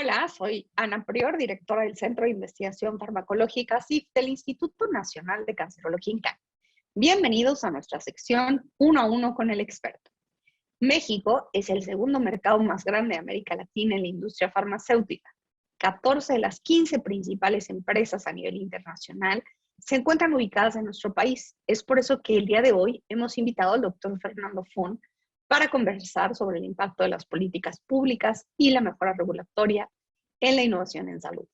Hola, soy Ana Prior, directora del Centro de Investigación Farmacológica CIF del Instituto Nacional de Cancerología INCAN. Bienvenidos a nuestra sección Uno a Uno con el experto. México es el segundo mercado más grande de América Latina en la industria farmacéutica. 14 de las 15 principales empresas a nivel internacional se encuentran ubicadas en nuestro país. Es por eso que el día de hoy hemos invitado al doctor Fernando Fon para conversar sobre el impacto de las políticas públicas y la mejora regulatoria en la innovación en salud.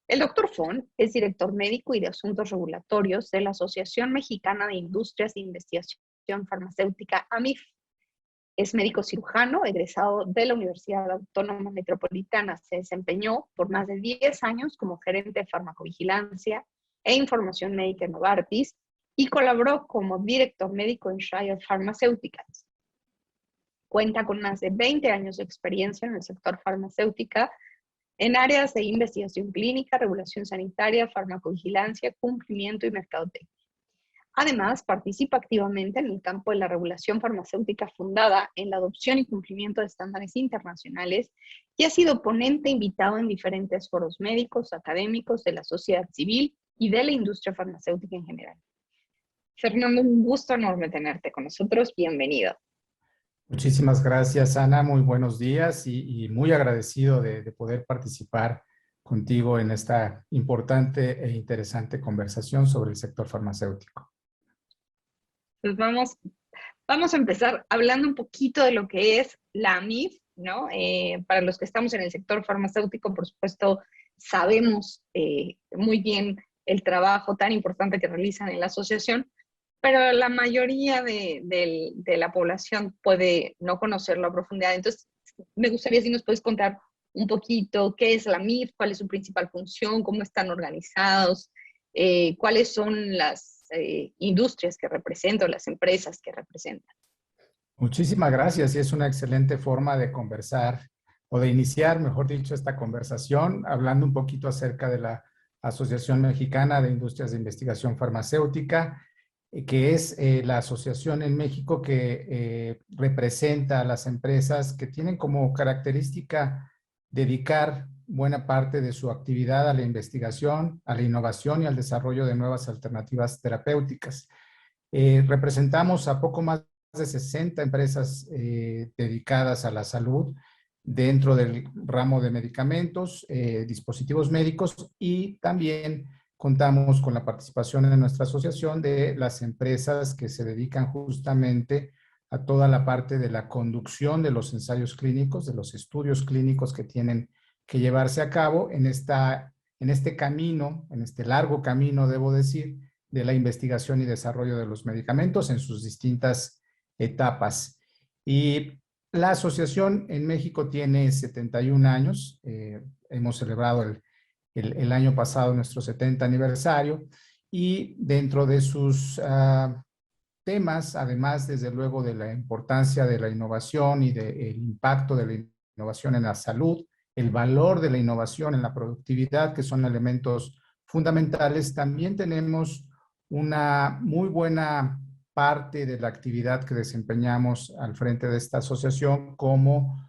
El doctor Fon es director médico y de asuntos regulatorios de la Asociación Mexicana de Industrias de Investigación Farmacéutica, AMIF. Es médico cirujano, egresado de la Universidad Autónoma Metropolitana. Se desempeñó por más de 10 años como gerente de farmacovigilancia e información médica en Novartis y colaboró como director médico en Shire Pharmaceuticals. Cuenta con más de 20 años de experiencia en el sector farmacéutica en áreas de investigación clínica, regulación sanitaria, farmacovigilancia, cumplimiento y mercadotecnia. Además, participa activamente en el campo de la regulación farmacéutica fundada en la adopción y cumplimiento de estándares internacionales y ha sido ponente invitado en diferentes foros médicos, académicos, de la sociedad civil y de la industria farmacéutica en general. Fernando, un gusto enorme tenerte con nosotros. Bienvenido. Muchísimas gracias, Ana. Muy buenos días y muy agradecido de poder participar contigo en esta importante e interesante conversación sobre el sector farmacéutico. Pues vamos a empezar hablando un poquito de lo que es la AMIF, ¿no? Para los que estamos en el sector farmacéutico, por supuesto, sabemos muy bien el trabajo tan importante que realizan en la asociación, pero la mayoría de la población puede no conocerlo a profundidad. Entonces, me gustaría si nos puedes contar un poquito qué es la MIF, cuál es su principal función, cómo están organizados, cuáles son las industrias que representan, las empresas que representan. Muchísimas gracias y es una excelente forma de conversar o de iniciar, mejor dicho, esta conversación hablando un poquito acerca de la Asociación Mexicana de Industrias de Investigación Farmacéutica, que es la asociación en México que representa a las empresas que tienen como característica dedicar buena parte de su actividad a la investigación, a la innovación y al desarrollo de nuevas alternativas terapéuticas. Representamos a poco más de 60 empresas dedicadas a la salud dentro del ramo de medicamentos, dispositivos médicos y también contamos con la participación en nuestra asociación de las empresas que se dedican justamente a toda la parte de la conducción de los ensayos clínicos, de los estudios clínicos que tienen que llevarse a cabo en este camino, en este largo camino, debo decir, de la investigación y desarrollo de los medicamentos en sus distintas etapas. Y la asociación en México tiene 71 años. Hemos celebrado el año pasado nuestro 70 aniversario y dentro de sus temas, además desde luego de la importancia de la innovación y del impacto de la innovación en la salud, el valor de la innovación en la productividad, que son elementos fundamentales, también tenemos una muy buena parte de la actividad que desempeñamos al frente de esta asociación como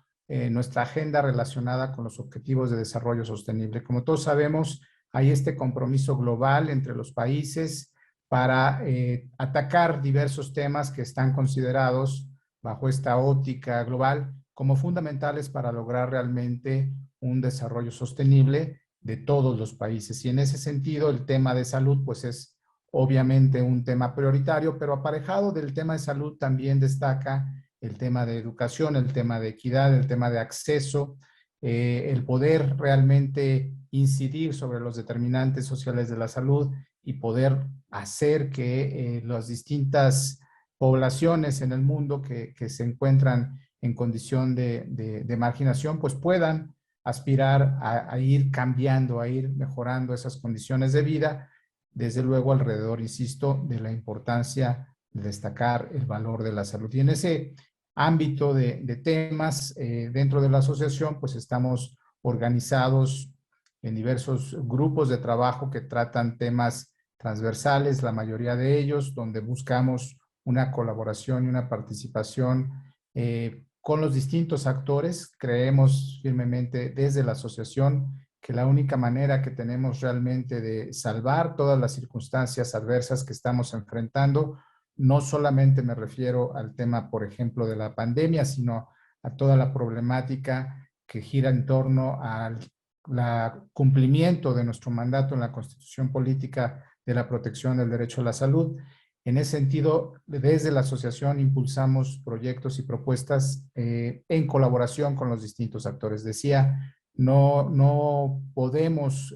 nuestra agenda relacionada con los objetivos de desarrollo sostenible. Como todos sabemos, hay este compromiso global entre los países para atacar diversos temas que están considerados bajo esta óptica global como fundamentales para lograr realmente un desarrollo sostenible de todos los países. Y en ese sentido, el tema de salud, pues es obviamente un tema prioritario, pero aparejado del tema de salud también destaca el tema de educación, el tema de equidad, el tema de acceso, el poder realmente incidir sobre los determinantes sociales de la salud y poder hacer que las distintas poblaciones en el mundo que se encuentran en condición de marginación, pues puedan aspirar a ir cambiando, a ir mejorando esas condiciones de vida, desde luego alrededor, insisto, de la importancia de destacar el valor de la salud. Y en ese ámbito de temas dentro de la asociación, pues estamos organizados en diversos grupos de trabajo que tratan temas transversales, la mayoría de ellos, donde buscamos una colaboración y una participación con los distintos actores. Creemos firmemente desde la asociación que la única manera que tenemos realmente de salvar todas las circunstancias adversas que estamos enfrentando, no solamente me refiero al tema, por ejemplo, de la pandemia, sino a toda la problemática que gira en torno al cumplimiento de nuestro mandato en la Constitución Política de la protección del derecho a la salud. En ese sentido, desde la asociación impulsamos proyectos y propuestas en colaboración con los distintos actores. Decía, no podemos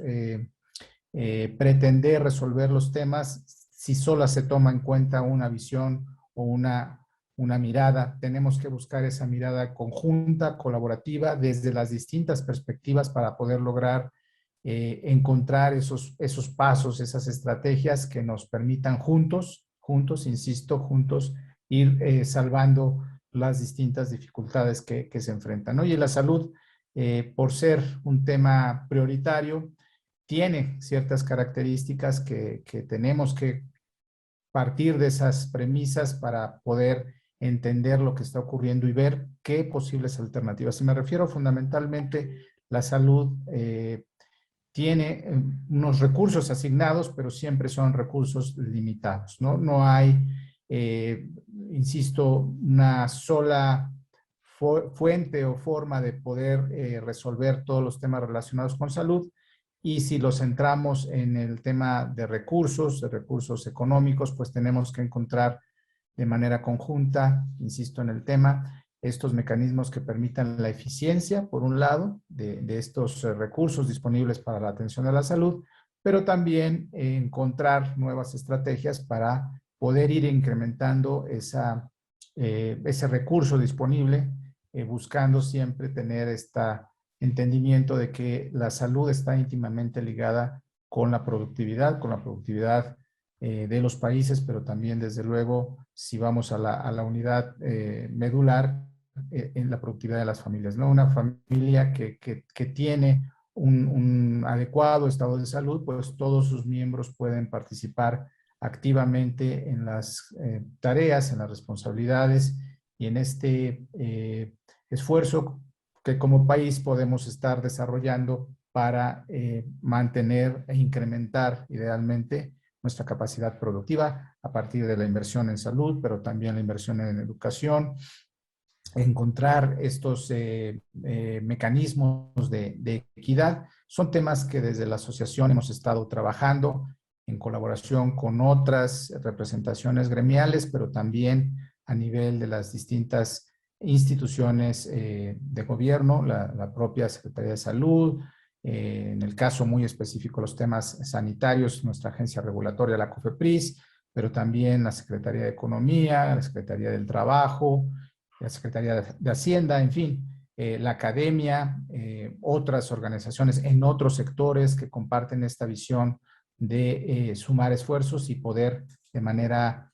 pretender resolver los temas si solo se toma en cuenta una visión o una mirada. Tenemos que buscar esa mirada conjunta, colaborativa, desde las distintas perspectivas para poder lograr encontrar esos pasos, esas estrategias que nos permitan juntos, insisto, juntos, ir salvando las distintas dificultades que se enfrentan, ¿no? Y la salud, por ser un tema prioritario, tiene ciertas características que tenemos que partir de esas premisas para poder entender lo que está ocurriendo y ver qué posibles alternativas. Y me refiero fundamentalmente, la salud tiene unos recursos asignados, pero siempre son recursos limitados, ¿no? No hay, insisto, una sola fuente o forma de poder resolver todos los temas relacionados con salud. Y si los centramos en el tema de recursos económicos, pues tenemos que encontrar de manera conjunta, insisto en el tema, estos mecanismos que permitan la eficiencia, por un lado, de estos recursos disponibles para la atención a la salud, pero también encontrar nuevas estrategias para poder ir incrementando ese recurso disponible, buscando siempre tener este entendimiento de que la salud está íntimamente ligada con la productividad de los países, pero también, desde luego, si vamos a la unidad medular, en la productividad de las familias, ¿no? Una familia que tiene un adecuado estado de salud, pues todos sus miembros pueden participar activamente en las tareas, en las responsabilidades y en este esfuerzo que como país podemos estar desarrollando para mantener e incrementar idealmente nuestra capacidad productiva a partir de la inversión en salud, pero también la inversión en educación, encontrar estos mecanismos de equidad. Son temas que desde la asociación hemos estado trabajando en colaboración con otras representaciones gremiales, pero también a nivel de las distintas instituciones de gobierno, la propia Secretaría de Salud, en el caso muy específico los temas sanitarios, nuestra agencia regulatoria, la COFEPRIS, pero también la Secretaría de Economía, la Secretaría del Trabajo, la Secretaría de Hacienda, en fin, la academia, otras organizaciones en otros sectores que comparten esta visión de sumar esfuerzos y poder de manera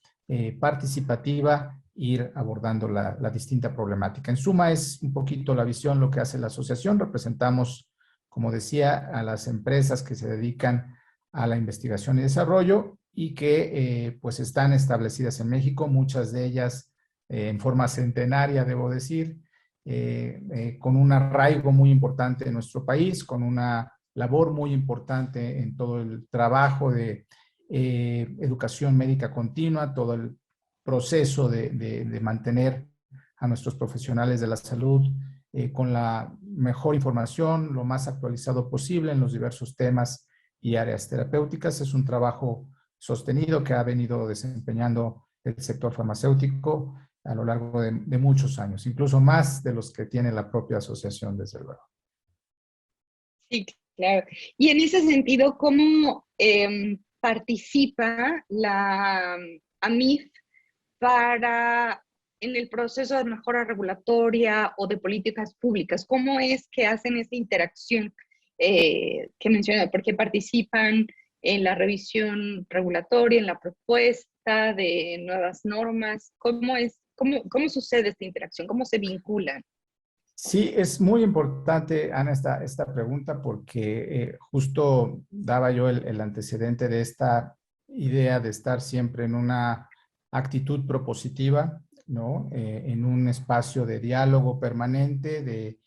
participativa ir abordando la distinta problemática. En suma, es un poquito la visión lo que hace la asociación. Representamos, como decía, a las empresas que se dedican a la investigación y desarrollo y que pues están establecidas en México, muchas de ellas en forma centenaria, debo decir, con un arraigo muy importante en nuestro país, con una labor muy importante en todo el trabajo de educación médica continua, todo el proceso de mantener a nuestros profesionales de la salud con la mejor información, lo más actualizado posible en los diversos temas y áreas terapéuticas. Es un trabajo sostenido que ha venido desempeñando el sector farmacéutico a lo largo de muchos años, incluso más de los que tiene la propia asociación, desde luego. Sí, claro. Y en ese sentido, ¿cómo participa la AMIF en el proceso de mejora regulatoria o de políticas públicas? ¿Cómo es que hacen esa interacción que mencioné? ¿Por qué participan en la revisión regulatoria, en la propuesta de nuevas normas? ¿Cómo sucede esta interacción? ¿Cómo se vinculan? Sí, es muy importante, Ana, esta pregunta, porque justo daba yo el antecedente de esta idea de estar siempre en una actitud propositiva. ¿no? En un espacio de diálogo permanente, de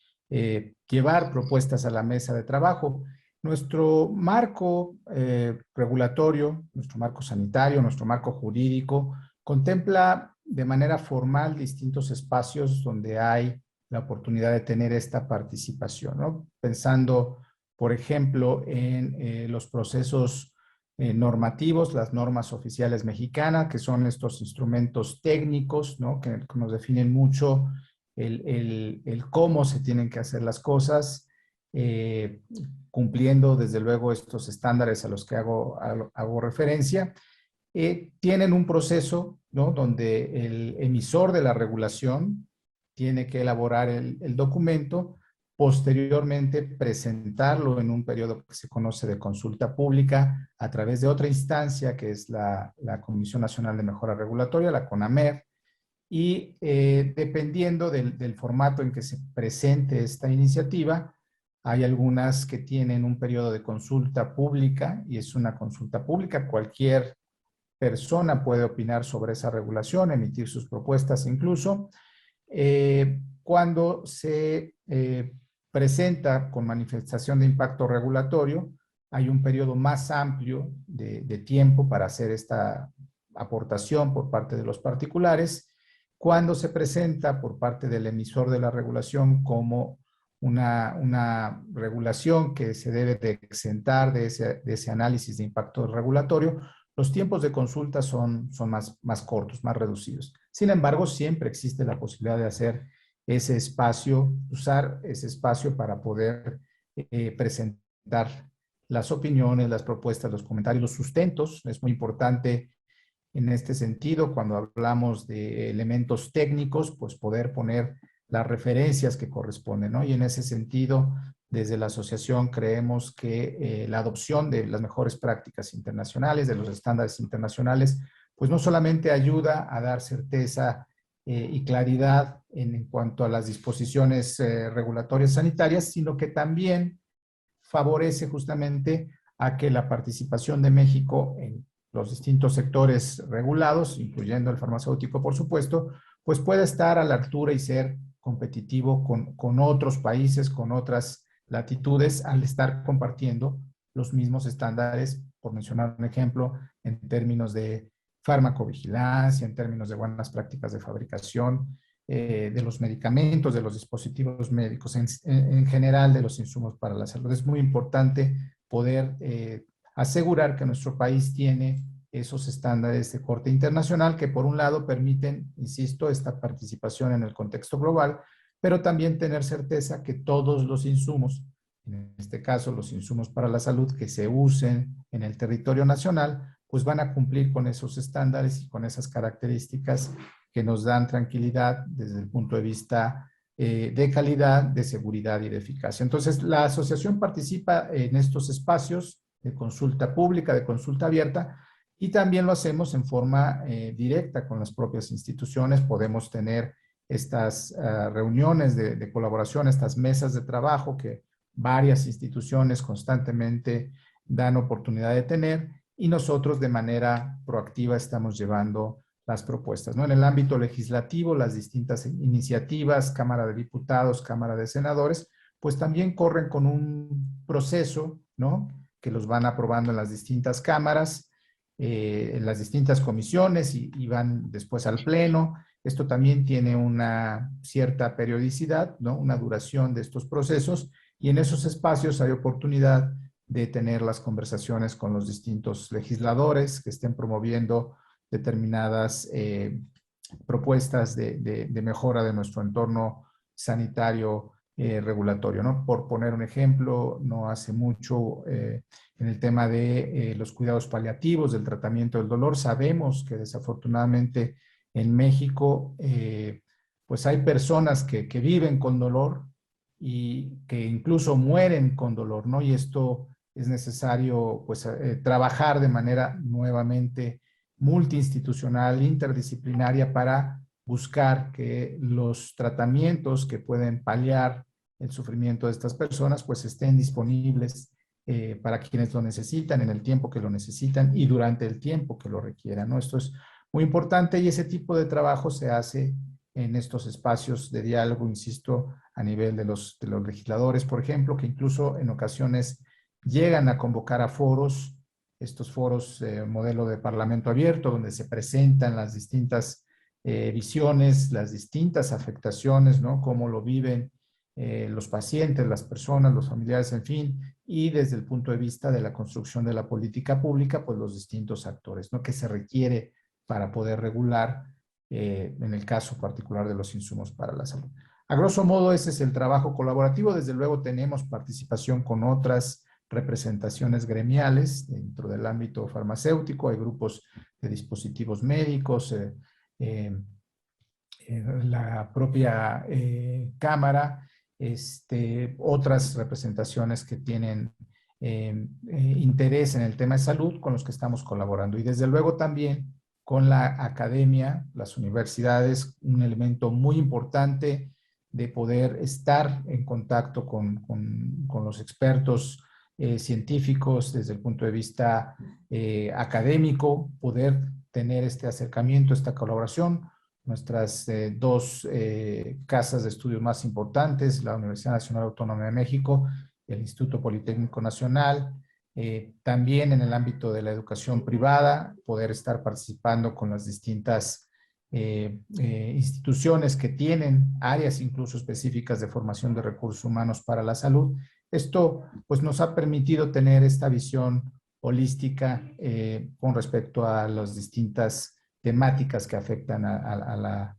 llevar propuestas a la mesa de trabajo. Nuestro marco regulatorio, nuestro marco sanitario, nuestro marco jurídico, contempla de manera formal distintos espacios donde hay la oportunidad de tener esta participación, ¿no? Pensando, por ejemplo, en los procesos normativos, las normas oficiales mexicanas, que son estos instrumentos técnicos, ¿no? Que nos definen mucho el cómo se tienen que hacer las cosas, cumpliendo desde luego estos estándares a los que hago referencia. Tienen un proceso, ¿no? Donde el emisor de la regulación tiene que elaborar el documento, posteriormente presentarlo en un periodo que se conoce de consulta pública a través de otra instancia que es la Comisión Nacional de Mejora Regulatoria, la CONAMER, y dependiendo del formato en que se presente esta iniciativa, hay algunas que tienen un periodo de consulta pública y es una consulta pública. Cualquier persona puede opinar sobre esa regulación, emitir sus propuestas incluso. Cuando se presenta con manifestación de impacto regulatorio, hay un periodo más amplio de tiempo para hacer esta aportación por parte de los particulares. Cuando se presenta por parte del emisor de la regulación como una regulación que se debe de exentar de ese análisis de impacto regulatorio, los tiempos de consulta son más cortos, más reducidos. Sin embargo, siempre existe la posibilidad de hacer ese espacio, usar ese espacio para poder presentar las opiniones, las propuestas, los comentarios, los sustentos. Es muy importante en este sentido, cuando hablamos de elementos técnicos, pues poder poner las referencias que corresponden, ¿no? Y en ese sentido, desde la asociación creemos que la adopción de las mejores prácticas internacionales, de los estándares internacionales, pues no solamente ayuda a dar certeza y claridad en cuanto a las disposiciones regulatorias sanitarias, sino que también favorece justamente a que la participación de México en los distintos sectores regulados, incluyendo el farmacéutico, por supuesto, pues pueda estar a la altura y ser competitivo con otros países, con otras latitudes, al estar compartiendo los mismos estándares, por mencionar un ejemplo, en términos de farmacovigilancia, en términos de buenas prácticas de fabricación, de los medicamentos, de los dispositivos médicos, en general de los insumos para la salud. Es muy importante poder asegurar que nuestro país tiene esos estándares de corte internacional que por un lado permiten, insisto, esta participación en el contexto global, pero también tener certeza que todos los insumos, en este caso los insumos para la salud que se usen en el territorio nacional, pues van a cumplir con esos estándares y con esas características que nos dan tranquilidad desde el punto de vista de calidad, de seguridad y de eficacia. Entonces, la asociación participa en estos espacios de consulta pública, de consulta abierta, y también lo hacemos en forma directa con las propias instituciones. Podemos tener estas reuniones de colaboración, estas mesas de trabajo que varias instituciones constantemente dan oportunidad de tener, y nosotros de manera proactiva estamos llevando las propuestas, ¿no? En el ámbito legislativo, las distintas iniciativas, Cámara de Diputados, Cámara de Senadores, pues también corren con un proceso, ¿no? Que los van aprobando en las distintas cámaras, en las distintas comisiones y van después al pleno. Esto también tiene una cierta periodicidad, ¿no? Una duración de estos procesos, y en esos espacios hay oportunidad de tener las conversaciones con los distintos legisladores que estén promoviendo determinadas propuestas de mejora de nuestro entorno sanitario regulatorio, ¿no? Por poner un ejemplo, no hace mucho en el tema de los cuidados paliativos, del tratamiento del dolor, sabemos que desafortunadamente en México pues hay personas que viven con dolor y que incluso mueren con dolor, ¿no? Y esto es necesario pues trabajar de manera nuevamente multiinstitucional, interdisciplinaria, para buscar que los tratamientos que pueden paliar el sufrimiento de estas personas pues estén disponibles para quienes lo necesitan, en el tiempo que lo necesitan y durante el tiempo que lo requieran, ¿no? Esto es muy importante, y ese tipo de trabajo se hace en estos espacios de diálogo, insisto, a nivel de los legisladores, por ejemplo, que incluso en ocasiones llegan a convocar a foros, estos foros modelo de parlamento abierto, donde se presentan las distintas visiones, las distintas afectaciones, ¿no? Cómo lo viven los pacientes, las personas, los familiares, en fin, y desde el punto de vista de la construcción de la política pública, pues los distintos actores, ¿no? Que se requiere para poder regular en el caso particular de los insumos para la salud. A grosso modo, ese es el trabajo colaborativo. Desde luego tenemos participación con otras representaciones gremiales dentro del ámbito farmacéutico, hay grupos de dispositivos médicos, la propia Cámara, otras representaciones que tienen interés en el tema de salud con los que estamos colaborando. Y desde luego también con la academia, las universidades, un elemento muy importante de poder estar en contacto con los expertos científicos desde el punto de vista académico, poder tener este acercamiento, esta colaboración. Nuestras dos casas de estudios más importantes, la Universidad Nacional Autónoma de México, el Instituto Politécnico Nacional, también en el ámbito de la educación privada, poder estar participando con las distintas instituciones que tienen áreas incluso específicas de formación de recursos humanos para la salud. Esto pues nos ha permitido tener esta visión holística con respecto a las distintas temáticas que afectan a la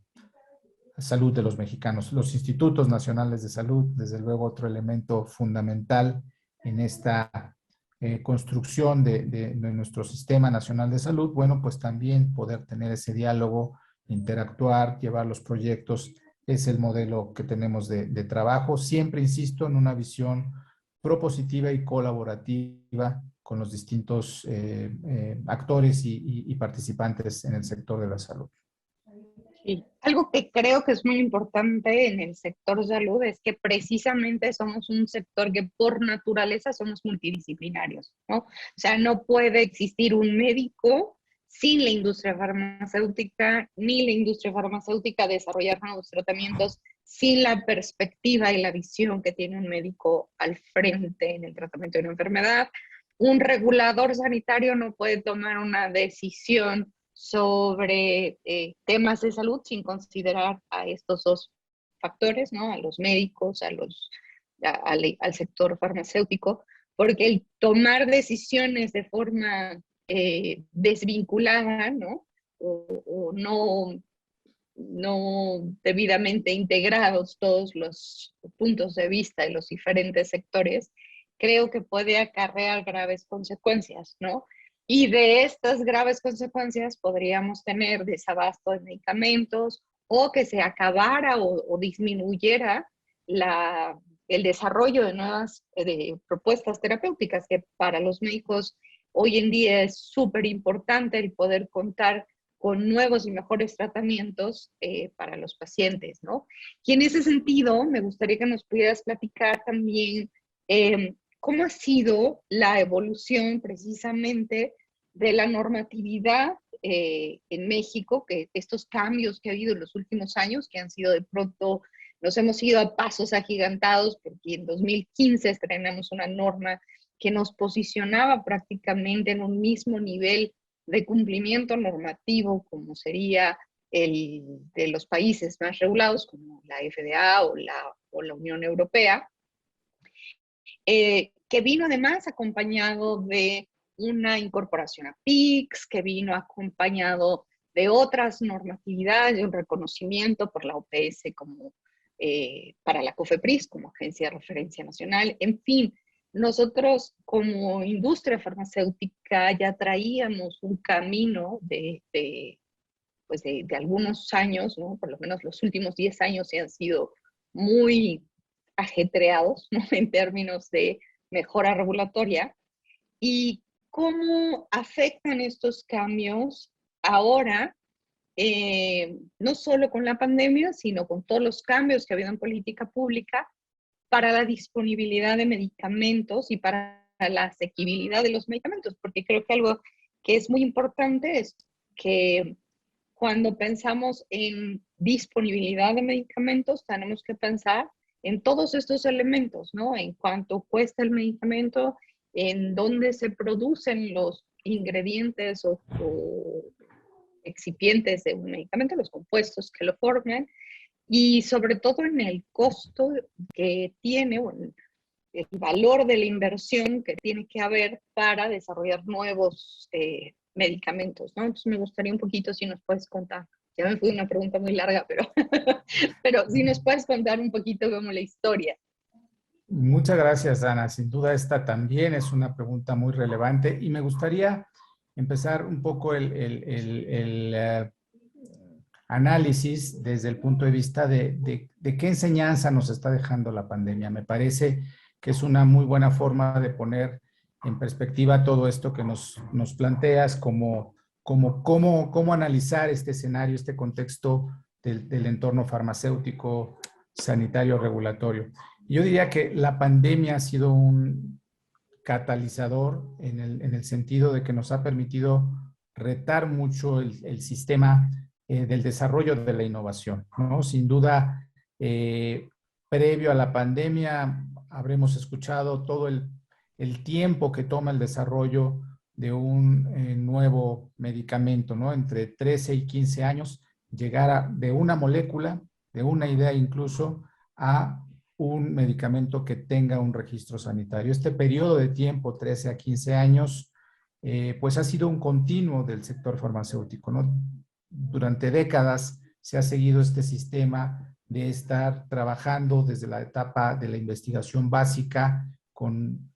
salud de los mexicanos. Los institutos nacionales de salud, desde luego, otro elemento fundamental en esta construcción de nuestro sistema nacional de salud. Bueno, pues también poder tener ese diálogo, interactuar, llevar los proyectos, es el modelo que tenemos de trabajo. Siempre insisto en una visión propositiva y colaborativa con los distintos actores y participantes en el sector de la salud. Sí. Algo que creo que es muy importante en el sector salud es que precisamente somos un sector que por naturaleza somos multidisciplinarios, ¿no? O sea, no puede existir un médico sin la industria farmacéutica, ni la industria farmacéutica desarrollar nuevos tratamientos sin la perspectiva y la visión que tiene un médico al frente en el tratamiento de una enfermedad. Un regulador sanitario no puede tomar una decisión sobre temas de salud sin considerar a estos dos factores, ¿no? A los médicos, al sector farmacéutico, porque el tomar decisiones de forma desvinculada, ¿no? O no debidamente integrados todos los puntos de vista de los diferentes sectores, creo que puede acarrear graves consecuencias, ¿no? Y de estas graves consecuencias podríamos tener desabasto de medicamentos o que se acabara o disminuyera el desarrollo de nuevas propuestas terapéuticas, que para los médicos hoy en día es súper importante el poder contar con nuevos y mejores tratamientos para los pacientes, ¿no? Y en ese sentido, me gustaría que nos pudieras platicar también cómo ha sido la evolución precisamente de la normatividad en México, que estos cambios que ha habido en los últimos años, que han sido de pronto, nos hemos ido a pasos agigantados, porque en 2015 estrenamos una norma que nos posicionaba prácticamente en un mismo nivel de cumplimiento normativo, como sería el de los países más regulados, como la FDA o la Unión Europea, que vino además acompañado de una incorporación a PICS, que vino acompañado de otras normatividades, de un reconocimiento por la OPS como para la COFEPRIS como Agencia de Referencia Nacional. En fin, nosotros como industria farmacéutica ya traíamos un camino pues de algunos años, ¿no? Por lo menos los últimos 10 años sí han sido muy ajetreados, ¿no? En términos de mejora regulatoria. ¿Y cómo afectan estos cambios ahora, no solo con la pandemia, sino con todos los cambios que ha habido en política pública para la disponibilidad de medicamentos y para la asequibilidad de los medicamentos? Porque creo que algo que es muy importante es que cuando pensamos en disponibilidad de medicamentos, tenemos que pensar en todos estos elementos, ¿no? En cuánto cuesta el medicamento, en dónde se producen los ingredientes o excipientes de un medicamento, los compuestos que lo forman, y sobre todo en el costo que tiene, o en el valor de la inversión que tiene que haber para desarrollar nuevos medicamentos, ¿no? Entonces me gustaría un poquito si nos puedes contar, ya me fue una pregunta muy larga, pero, pero si nos puedes contar un poquito como la historia. Muchas gracias, Ana. Sin duda esta también es una pregunta muy relevante y me gustaría empezar un poco el análisis desde el punto de vista de qué enseñanza nos está dejando la pandemia. Me parece que es una muy buena forma de poner en perspectiva todo esto que nos planteas, cómo analizar este escenario, este contexto del entorno farmacéutico, sanitario, regulatorio. Yo diría que la pandemia ha sido un catalizador en el sentido de que nos ha permitido retar mucho el sistema del desarrollo de la innovación, ¿no? Sin duda, previo a la pandemia, habremos escuchado todo el tiempo que toma el desarrollo de un nuevo medicamento, ¿no? Entre 13 y 15 años, llegar de una molécula, de una idea incluso, a un medicamento que tenga un registro sanitario. Este periodo de tiempo, 13 a 15 años, pues ha sido un continuo del sector farmacéutico, ¿no? Durante décadas se ha seguido este sistema de estar trabajando desde la etapa de la investigación básica con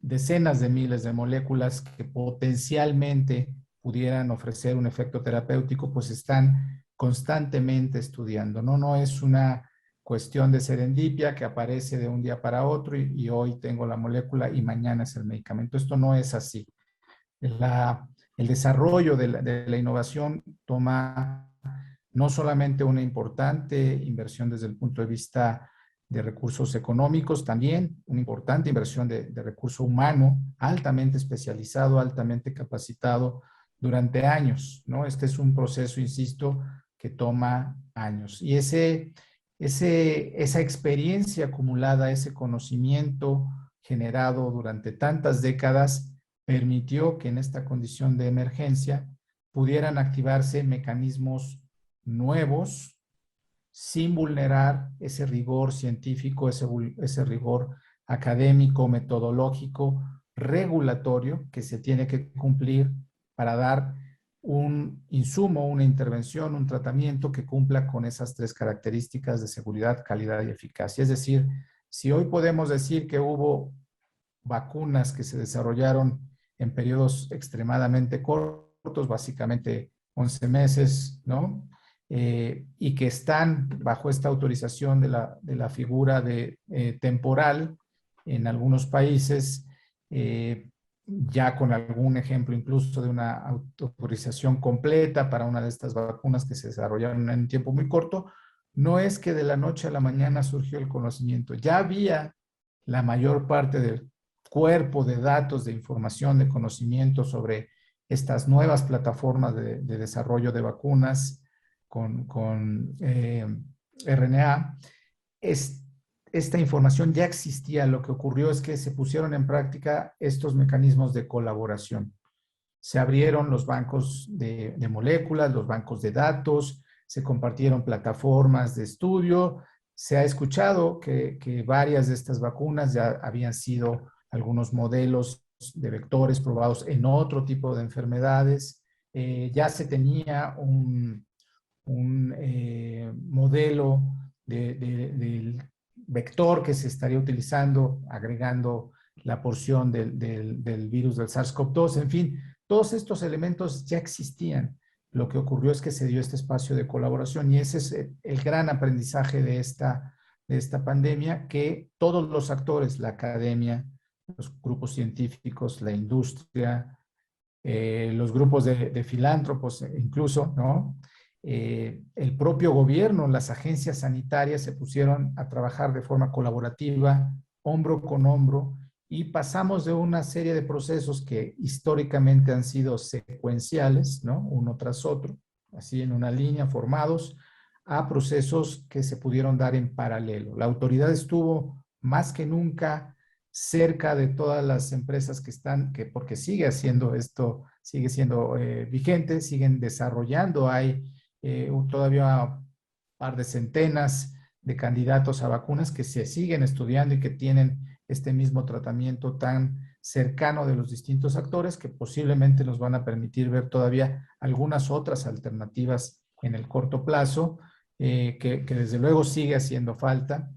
decenas de miles de moléculas que potencialmente pudieran ofrecer un efecto terapéutico, pues están constantemente estudiando, ¿no? No es una cuestión de serendipia que aparece de un día para otro y hoy tengo la molécula y mañana es el medicamento. Esto no es así. El desarrollo de la innovación toma no solamente una importante inversión desde el punto de vista de recursos económicos, también una importante inversión de recurso humano altamente especializado, altamente capacitado durante años, ¿no? Este es un proceso, insisto, que toma años. Y esa experiencia acumulada, ese conocimiento generado durante tantas décadas, permitió que en esta condición de emergencia pudieran activarse mecanismos nuevos sin vulnerar ese rigor científico, ese rigor académico, metodológico, regulatorio que se tiene que cumplir para dar un insumo, una intervención, un tratamiento que cumpla con esas tres características de seguridad, calidad y eficacia. Es decir, si hoy podemos decir que hubo vacunas que se desarrollaron en periodos extremadamente cortos, básicamente 11 meses, ¿no? Y que están bajo esta autorización de la figura de temporal en algunos países, ya con algún ejemplo incluso de una autorización completa para una de estas vacunas que se desarrollaron en un tiempo muy corto, no es que de la noche a la mañana surgió el conocimiento, ya había la mayor parte del cuerpo de datos, de información, de conocimiento sobre estas nuevas plataformas de desarrollo de vacunas con RNA. Esta información ya existía. Lo que ocurrió es que se pusieron en práctica estos mecanismos de colaboración. Se abrieron los bancos de moléculas, los bancos de datos, se compartieron plataformas de estudio. Se ha escuchado que varias de estas vacunas ya habían sido algunos modelos de vectores probados en otro tipo de enfermedades. Ya se tenía un modelo del vector que se estaría utilizando, agregando la porción del virus del SARS-CoV-2. En fin, todos estos elementos ya existían. Lo que ocurrió es que se dio este espacio de colaboración y ese es el gran aprendizaje de esta pandemia, que todos los actores, la academia, los grupos científicos, la industria, los grupos de filántropos incluso, ¿no? El propio gobierno, las agencias sanitarias se pusieron a trabajar de forma colaborativa, hombro con hombro, y pasamos de una serie de procesos que históricamente han sido secuenciales, ¿no? Uno tras otro, así en una línea, formados a procesos que se pudieron dar en paralelo. La autoridad estuvo más que nunca cerca de todas las empresas que están, que porque sigue haciendo esto, sigue siendo vigente, siguen desarrollando, hay todavía un par de centenas de candidatos a vacunas que se siguen estudiando y que tienen este mismo tratamiento tan cercano de los distintos actores que posiblemente nos van a permitir ver todavía algunas otras alternativas en el corto plazo, que desde luego sigue haciendo falta.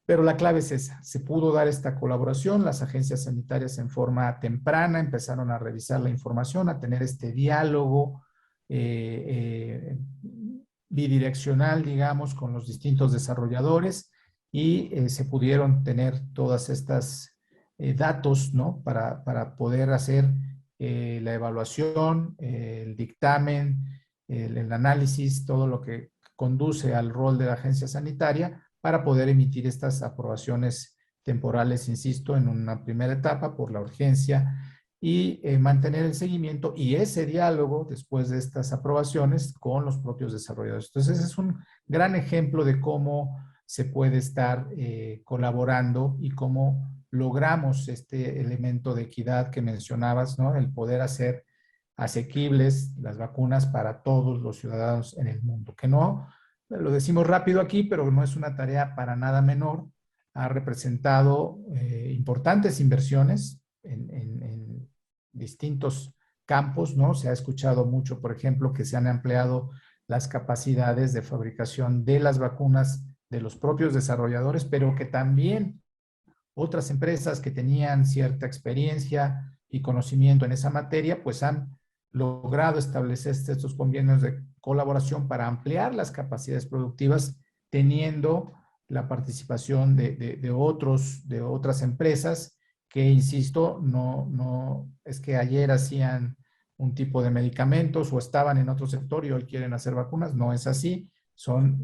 Pero la clave es esa, se pudo dar esta colaboración, las agencias sanitarias en forma temprana empezaron a revisar la información, a tener este diálogo bidireccional, digamos, con los distintos desarrolladores y se pudieron tener todas estas datos, ¿no? Para poder hacer la evaluación, el dictamen, el análisis, todo lo que conduce al rol de la agencia sanitaria para poder emitir estas aprobaciones temporales, insisto, en una primera etapa por la urgencia y mantener el seguimiento y ese diálogo después de estas aprobaciones con los propios desarrolladores. Entonces, es un gran ejemplo de cómo se puede estar colaborando y cómo logramos este elemento de equidad que mencionabas, ¿no? El poder hacer asequibles las vacunas para todos los ciudadanos en el mundo, que no, lo decimos rápido aquí, pero no es una tarea para nada menor. Ha representado importantes inversiones en distintos campos, ¿no? Se ha escuchado mucho, por ejemplo, que se han ampliado las capacidades de fabricación de las vacunas de los propios desarrolladores, pero que también otras empresas que tenían cierta experiencia y conocimiento en esa materia, pues han logrado establecer estos convenios de colaboración para ampliar las capacidades productivas, teniendo la participación de otras empresas que, insisto, no es que ayer hacían un tipo de medicamentos o estaban en otro sector y hoy quieren hacer vacunas, no es así. Son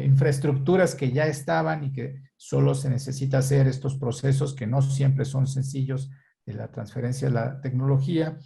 infraestructuras que ya estaban y que solo se necesita hacer estos procesos que no siempre son sencillos de la transferencia de la tecnología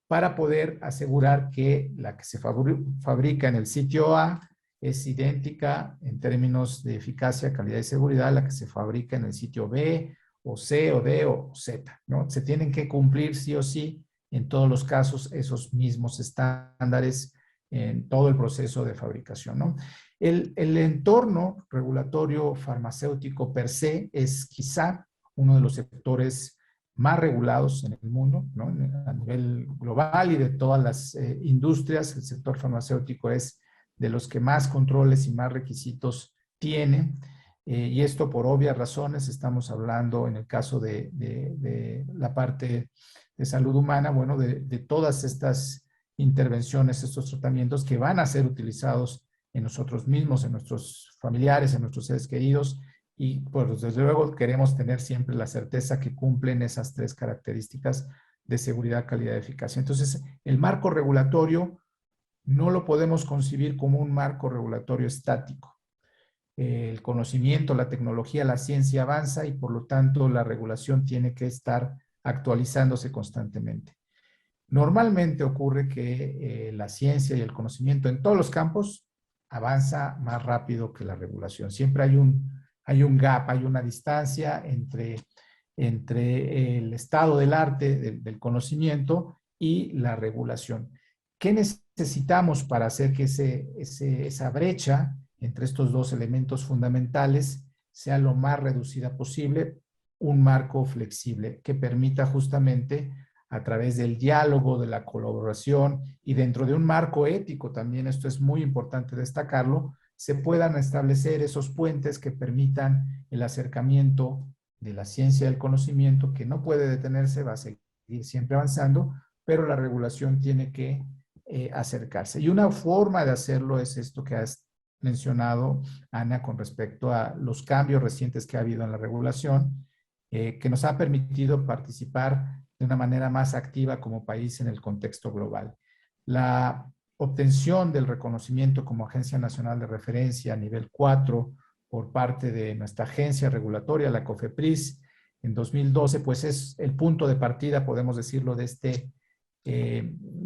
para poder asegurar que la que se fabrica en el sitio A es idéntica en términos de eficacia, calidad y seguridad a la que se fabrica en el sitio B o C o D o Z, ¿no? Se tienen que cumplir sí o sí en todos los casos esos mismos estándares en todo el proceso de fabricación, ¿no? El entorno regulatorio farmacéutico per se es quizá uno de los sectores más regulados en el mundo, ¿no? A nivel global y de todas las industrias, el sector farmacéutico es de los que más controles y más requisitos tiene, y esto por obvias razones. Estamos hablando en el caso de la parte de salud humana, bueno, de todas estas intervenciones, estos tratamientos que van a ser utilizados en nosotros mismos, en nuestros familiares, en nuestros seres queridos, y pues desde luego queremos tener siempre la certeza que cumplen esas tres características de seguridad, calidad y eficacia. Entonces, el marco regulatorio no lo podemos concebir como un marco regulatorio estático. El conocimiento, la tecnología, la ciencia avanza y por lo tanto la regulación tiene que estar actualizándose constantemente. Normalmente ocurre que la ciencia y el conocimiento en todos los campos avanza más rápido que la regulación. Siempre hay un gap, hay una distancia entre el estado del arte, del conocimiento y la regulación. ¿Qué necesitamos para hacer que esa brecha entre estos dos elementos fundamentales sea lo más reducida posible? Un marco flexible que permita justamente, a través del diálogo, de la colaboración y dentro de un marco ético también, esto es muy importante destacarlo, se puedan establecer esos puentes que permitan el acercamiento de la ciencia y del conocimiento, que no puede detenerse, va a seguir siempre avanzando, pero la regulación tiene que acercarse. Y una forma de hacerlo es esto que has mencionado, Ana, con respecto a los cambios recientes que ha habido en la regulación, que nos ha permitido participar de una manera más activa como país en el contexto global. La obtención del reconocimiento como Agencia Nacional de Referencia a nivel 4 por parte de nuestra agencia regulatoria, la COFEPRIS, en 2012, pues es el punto de partida, podemos decirlo, de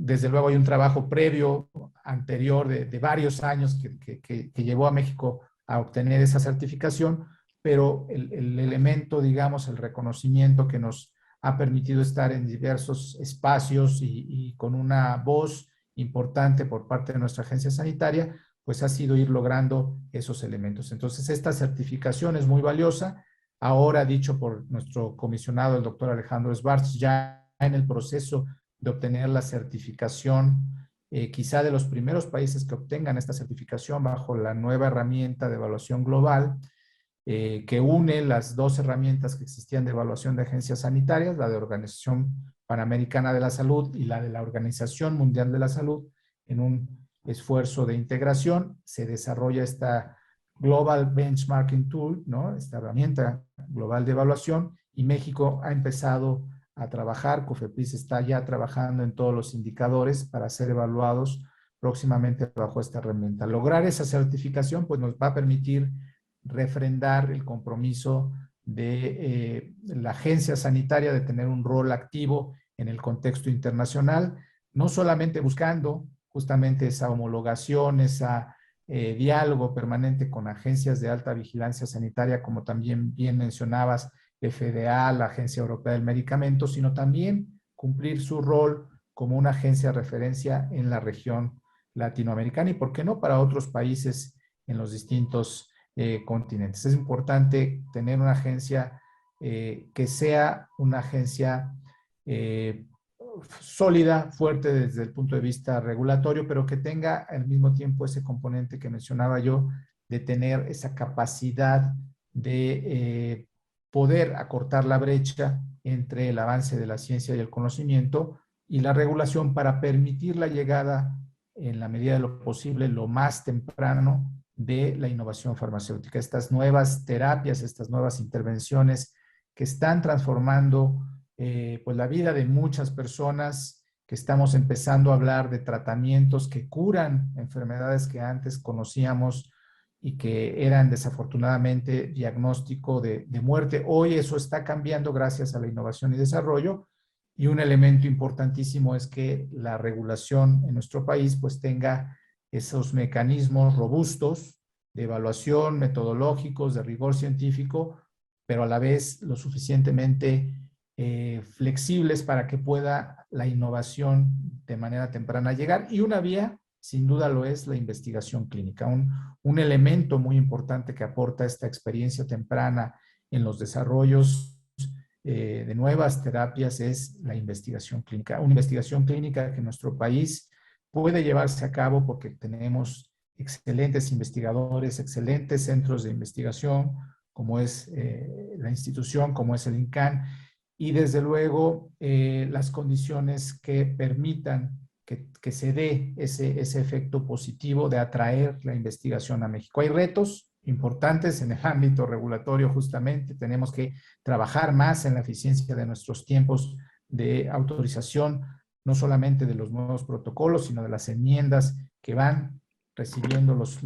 desde luego hay un trabajo previo, anterior, de varios años que llevó a México a obtener esa certificación, pero el elemento, digamos, el reconocimiento que nos ha permitido estar en diversos espacios y con una voz importante por parte de nuestra agencia sanitaria, pues ha sido ir logrando esos elementos. Entonces, esta certificación es muy valiosa. Ahora, dicho por nuestro comisionado, el doctor Alejandro Schwartz, ya en el proceso de obtener la certificación, quizá de los primeros países que obtengan esta certificación bajo la nueva herramienta de evaluación global, que une las dos herramientas que existían de evaluación de agencias sanitarias, la de Organización Panamericana de la Salud y la de la Organización Mundial de la Salud, en un esfuerzo de integración. Se desarrolla esta Global Benchmarking Tool, ¿no? Esta herramienta global de evaluación, y México ha empezado a trabajar. COFEPRIS está ya trabajando en todos los indicadores para ser evaluados próximamente bajo esta herramienta. Lograr esa certificación pues nos va a permitir refrendar el compromiso de la agencia sanitaria de tener un rol activo en el contexto internacional, no solamente buscando justamente esa homologación, esa diálogo permanente con agencias de alta vigilancia sanitaria, como también bien mencionabas, FDA, la Agencia Europea del Medicamento, sino también cumplir su rol como una agencia de referencia en la región latinoamericana y, ¿por qué no?, para otros países en los distintos continentes. Es importante tener una agencia que sea una agencia sólida, fuerte desde el punto de vista regulatorio, pero que tenga al mismo tiempo ese componente que mencionaba yo, de tener esa capacidad de poder acortar la brecha entre el avance de la ciencia y el conocimiento y la regulación para permitir la llegada, en la medida de lo posible, lo más temprano, de la innovación farmacéutica. Estas nuevas terapias, estas nuevas intervenciones que están transformando pues la vida de muchas personas, que estamos empezando a hablar de tratamientos que curan enfermedades que antes conocíamos y que eran desafortunadamente diagnóstico de muerte. Hoy eso está cambiando gracias a la innovación y desarrollo, y un elemento importantísimo es que la regulación en nuestro país pues tenga esos mecanismos robustos de evaluación, metodológicos, de rigor científico, pero a la vez lo suficientemente flexibles para que pueda la innovación de manera temprana llegar. Y una vía, sin duda lo es, la investigación clínica, un elemento muy importante que aporta esta experiencia temprana en los desarrollos de nuevas terapias es la investigación clínica. Una investigación clínica que en nuestro país puede llevarse a cabo porque tenemos excelentes investigadores, excelentes centros de investigación, como es la institución, como es el INCAN, y desde luego las condiciones que permitan que se dé ese efecto positivo de atraer la investigación a México. Hay retos importantes en el ámbito regulatorio, justamente. Tenemos que trabajar más en la eficiencia de nuestros tiempos de autorización, no solamente de los nuevos protocolos, sino de las enmiendas que van recibiendo los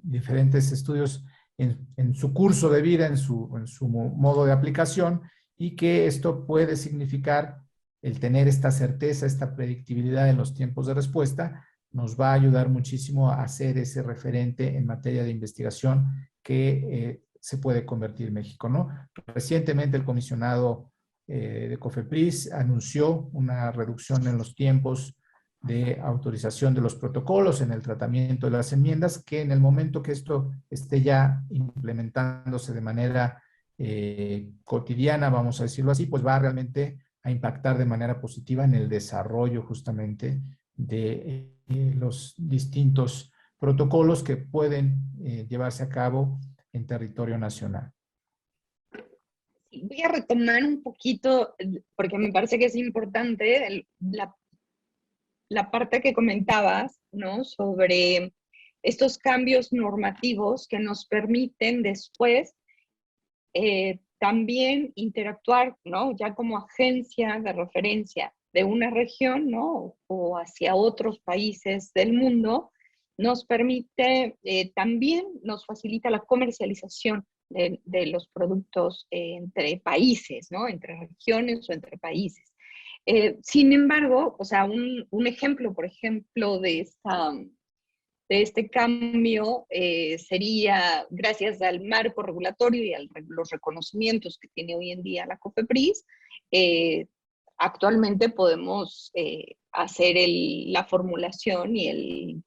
diferentes estudios en su curso de vida, en su modo de aplicación, y que esto puede significar el tener esta certeza, esta predictibilidad en los tiempos de respuesta, nos va a ayudar muchísimo a hacer ese referente en materia de investigación que se puede convertir México, ¿no? Recientemente el comisionado de COFEPRIS anunció una reducción en los tiempos de autorización de los protocolos en el tratamiento de las enmiendas, que en el momento que esto esté ya implementándose de manera cotidiana, vamos a decirlo así, pues va realmente a impactar de manera positiva en el desarrollo justamente de los distintos protocolos que pueden llevarse a cabo en territorio nacional. Voy a retomar un poquito, porque me parece que es importante, la parte que comentabas, ¿no?, sobre estos cambios normativos que nos permiten después también interactuar, ¿no?, ya como agencia de referencia de una región, ¿no?, o hacia otros países del mundo, nos permite, también nos facilita la comercialización de los productos entre países, ¿no?, entre regiones o entre países. Sin embargo, o sea, un ejemplo, por ejemplo, de este cambio sería gracias al marco regulatorio y a los reconocimientos que tiene hoy en día la COFEPRIS. Actualmente podemos hacer la formulación y el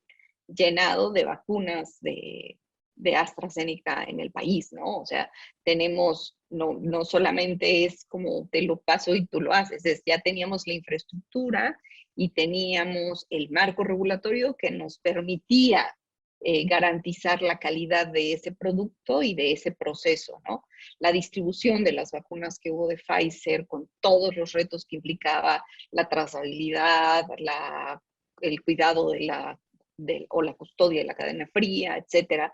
llenado de vacunas de AstraZeneca en el país, ¿no? O sea, tenemos, no solamente es como te lo paso y tú lo haces, ya teníamos la infraestructura y teníamos el marco regulatorio que nos permitía garantizar la calidad de ese producto y de ese proceso, ¿no? La distribución de las vacunas que hubo de Pfizer con todos los retos que implicaba la trazabilidad, el cuidado o la custodia de la cadena fría, etcétera,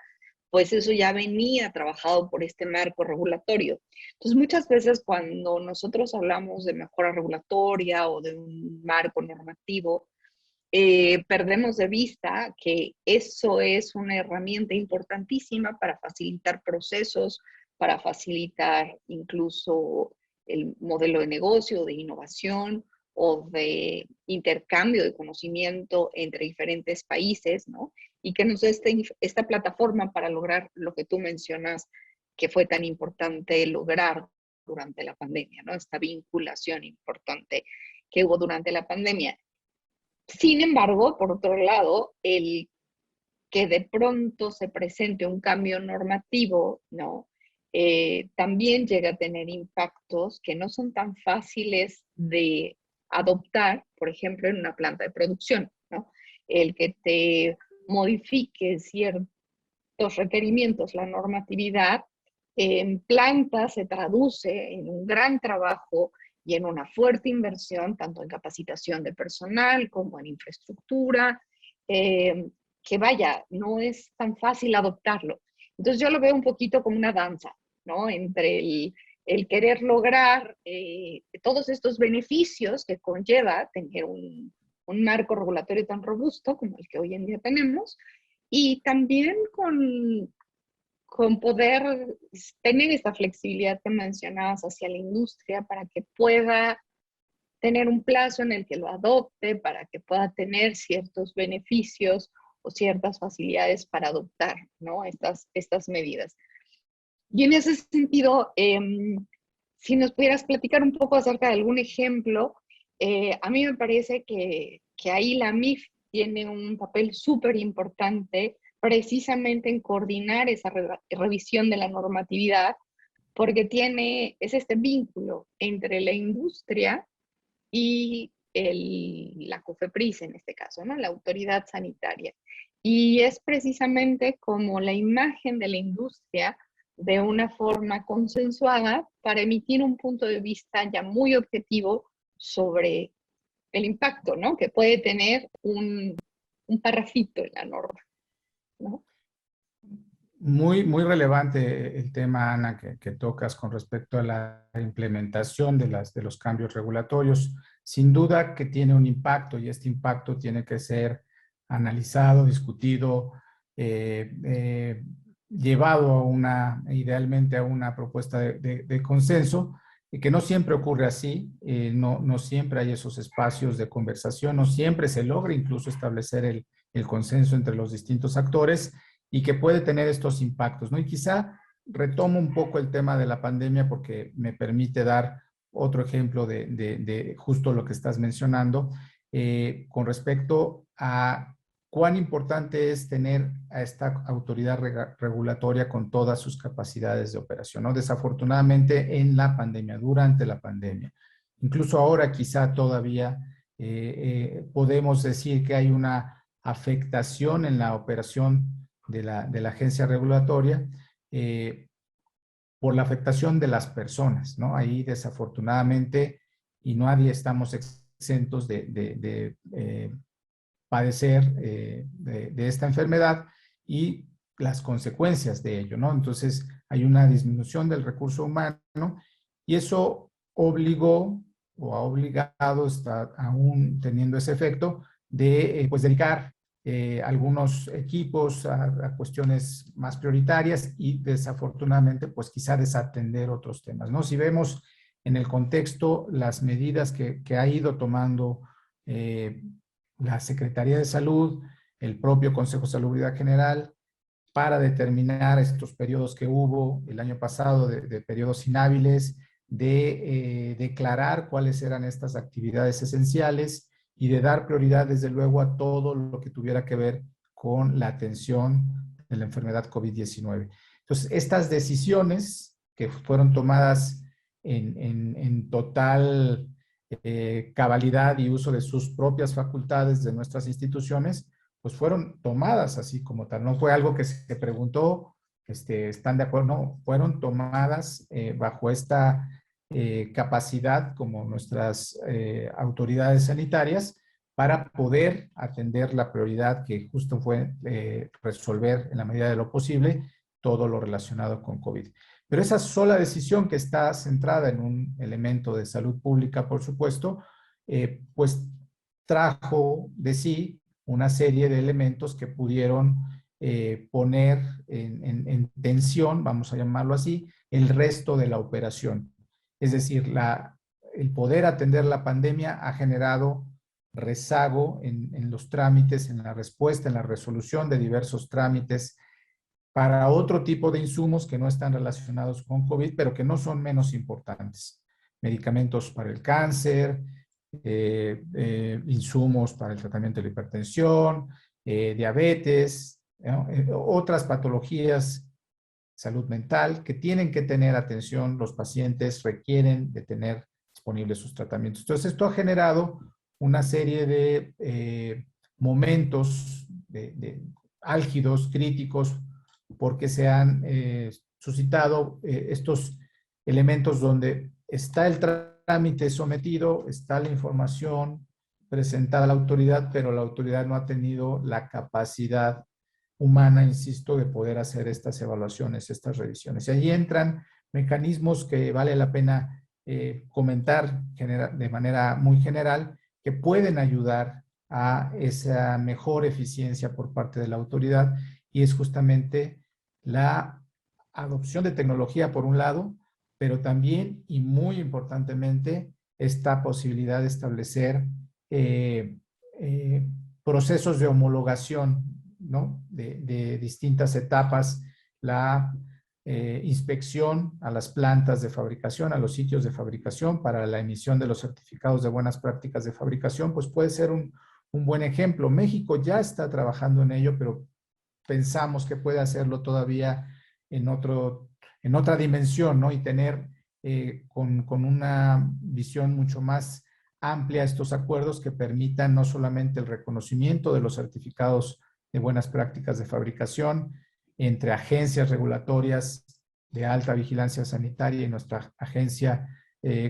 pues eso ya venía trabajado por este marco regulatorio. Entonces, muchas veces cuando nosotros hablamos de mejora regulatoria o de un marco normativo, perdemos de vista que eso es una herramienta importantísima para facilitar procesos, para facilitar incluso el modelo de negocio, de innovación o de intercambio de conocimiento entre diferentes países, ¿no? Y que nos dé esta plataforma para lograr lo que tú mencionas que fue tan importante lograr durante la pandemia, ¿no? Esta vinculación importante que hubo durante la pandemia. Sin embargo, por otro lado, el que de pronto se presente un cambio normativo, ¿no? También llega a tener impactos que no son tan fáciles de adoptar, por ejemplo, en una planta de producción, ¿no? El que te modifique ciertos requerimientos, la normatividad, en planta se traduce en un gran trabajo y en una fuerte inversión, tanto en capacitación de personal como en infraestructura, que vaya, no es tan fácil adoptarlo. Entonces yo lo veo un poquito como una danza, ¿no? Entre el querer lograr todos estos beneficios que conlleva tener un marco regulatorio tan robusto como el que hoy en día tenemos, y también con poder tener esta flexibilidad que mencionabas hacia la industria para que pueda tener un plazo en el que lo adopte, para que pueda tener ciertos beneficios o ciertas facilidades para adoptar, ¿no? Estas medidas. Y en ese sentido, si nos pudieras platicar un poco acerca de algún ejemplo, a mí me parece que ahí la MIF tiene un papel súper importante precisamente en coordinar esa revisión de la normatividad, porque es este vínculo entre la industria y la COFEPRIS en este caso, ¿no? La autoridad sanitaria. Y es precisamente como la imagen de la industria de una forma consensuada para emitir un punto de vista ya muy objetivo sobre el impacto, ¿no? Que puede tener un parrafito en la norma, ¿no? Muy relevante el tema, Ana, que tocas con respecto a la implementación de los cambios regulatorios. Sin duda que tiene un impacto y este impacto tiene que ser analizado, discutido, llevado idealmente a una propuesta de consenso, y que no siempre ocurre así, no siempre hay esos espacios de conversación, no siempre se logra incluso establecer el consenso entre los distintos actores, y que puede tener estos impactos, ¿no? Y quizá retomo un poco el tema de la pandemia porque me permite dar otro ejemplo de justo lo que estás mencionando, con respecto a cuán importante es tener a esta autoridad regulatoria con todas sus capacidades de operación, ¿no? Desafortunadamente en la pandemia, durante la pandemia, incluso ahora quizá todavía podemos decir que hay una afectación en la operación de la agencia regulatoria por la afectación de las personas, ¿no? Ahí desafortunadamente, y nadie estamos exentos de padecer de esta enfermedad y las consecuencias de ello, ¿no? Entonces hay una disminución del recurso humano y eso obligó o ha obligado, está aún teniendo ese efecto de pues dedicar algunos equipos a cuestiones más prioritarias y desafortunadamente pues quizá desatender otros temas, ¿no? Si vemos en el contexto, las medidas que ha ido tomando la Secretaría de Salud, el propio Consejo de Salubridad General, para determinar estos periodos que hubo el año pasado de periodos inhábiles, de declarar cuáles eran estas actividades esenciales y de dar prioridad, desde luego, a todo lo que tuviera que ver con la atención de la enfermedad COVID-19. Entonces, estas decisiones que fueron tomadas en total cabalidad y uso de sus propias facultades de nuestras instituciones, pues fueron tomadas así como tal. No fue algo que se preguntó, ¿están de acuerdo? No, fueron tomadas bajo esta capacidad como nuestras autoridades sanitarias para poder atender la prioridad que justo fue resolver en la medida de lo posible todo lo relacionado con COVID. Pero esa sola decisión, que está centrada en un elemento de salud pública, por supuesto, pues trajo de sí una serie de elementos que pudieron poner en tensión, vamos a llamarlo así, el resto de la operación. Es decir, el poder atender la pandemia ha generado rezago en los trámites, en la respuesta, en la resolución de diversos trámites para otro tipo de insumos que no están relacionados con COVID, pero que no son menos importantes. Medicamentos para el cáncer, insumos para el tratamiento de la hipertensión, diabetes, ¿no? Otras patologías, salud mental, que tienen que tener atención, los pacientes requieren de tener disponibles sus tratamientos. Entonces, esto ha generado una serie de momentos álgidos, críticos, porque se han suscitado estos elementos donde está el trámite sometido, está la información presentada a la autoridad, pero la autoridad no ha tenido la capacidad humana, insisto, de poder hacer estas evaluaciones, estas revisiones. Y ahí entran mecanismos que vale la pena comentar de manera muy general, que pueden ayudar a esa mejor eficiencia por parte de la autoridad, y es justamente la adopción de tecnología por un lado, pero también, y muy importantemente, esta posibilidad de establecer procesos de homologación, ¿no? de distintas etapas, la inspección a las plantas de fabricación, a los sitios de fabricación para la emisión de los certificados de buenas prácticas de fabricación, pues puede ser un buen ejemplo. México ya está trabajando en ello, pero pensamos que puede hacerlo todavía en otra dimensión, ¿no? Y tener con una visión mucho más amplia estos acuerdos que permitan no solamente el reconocimiento de los certificados de buenas prácticas de fabricación entre agencias regulatorias de alta vigilancia sanitaria y nuestra agencia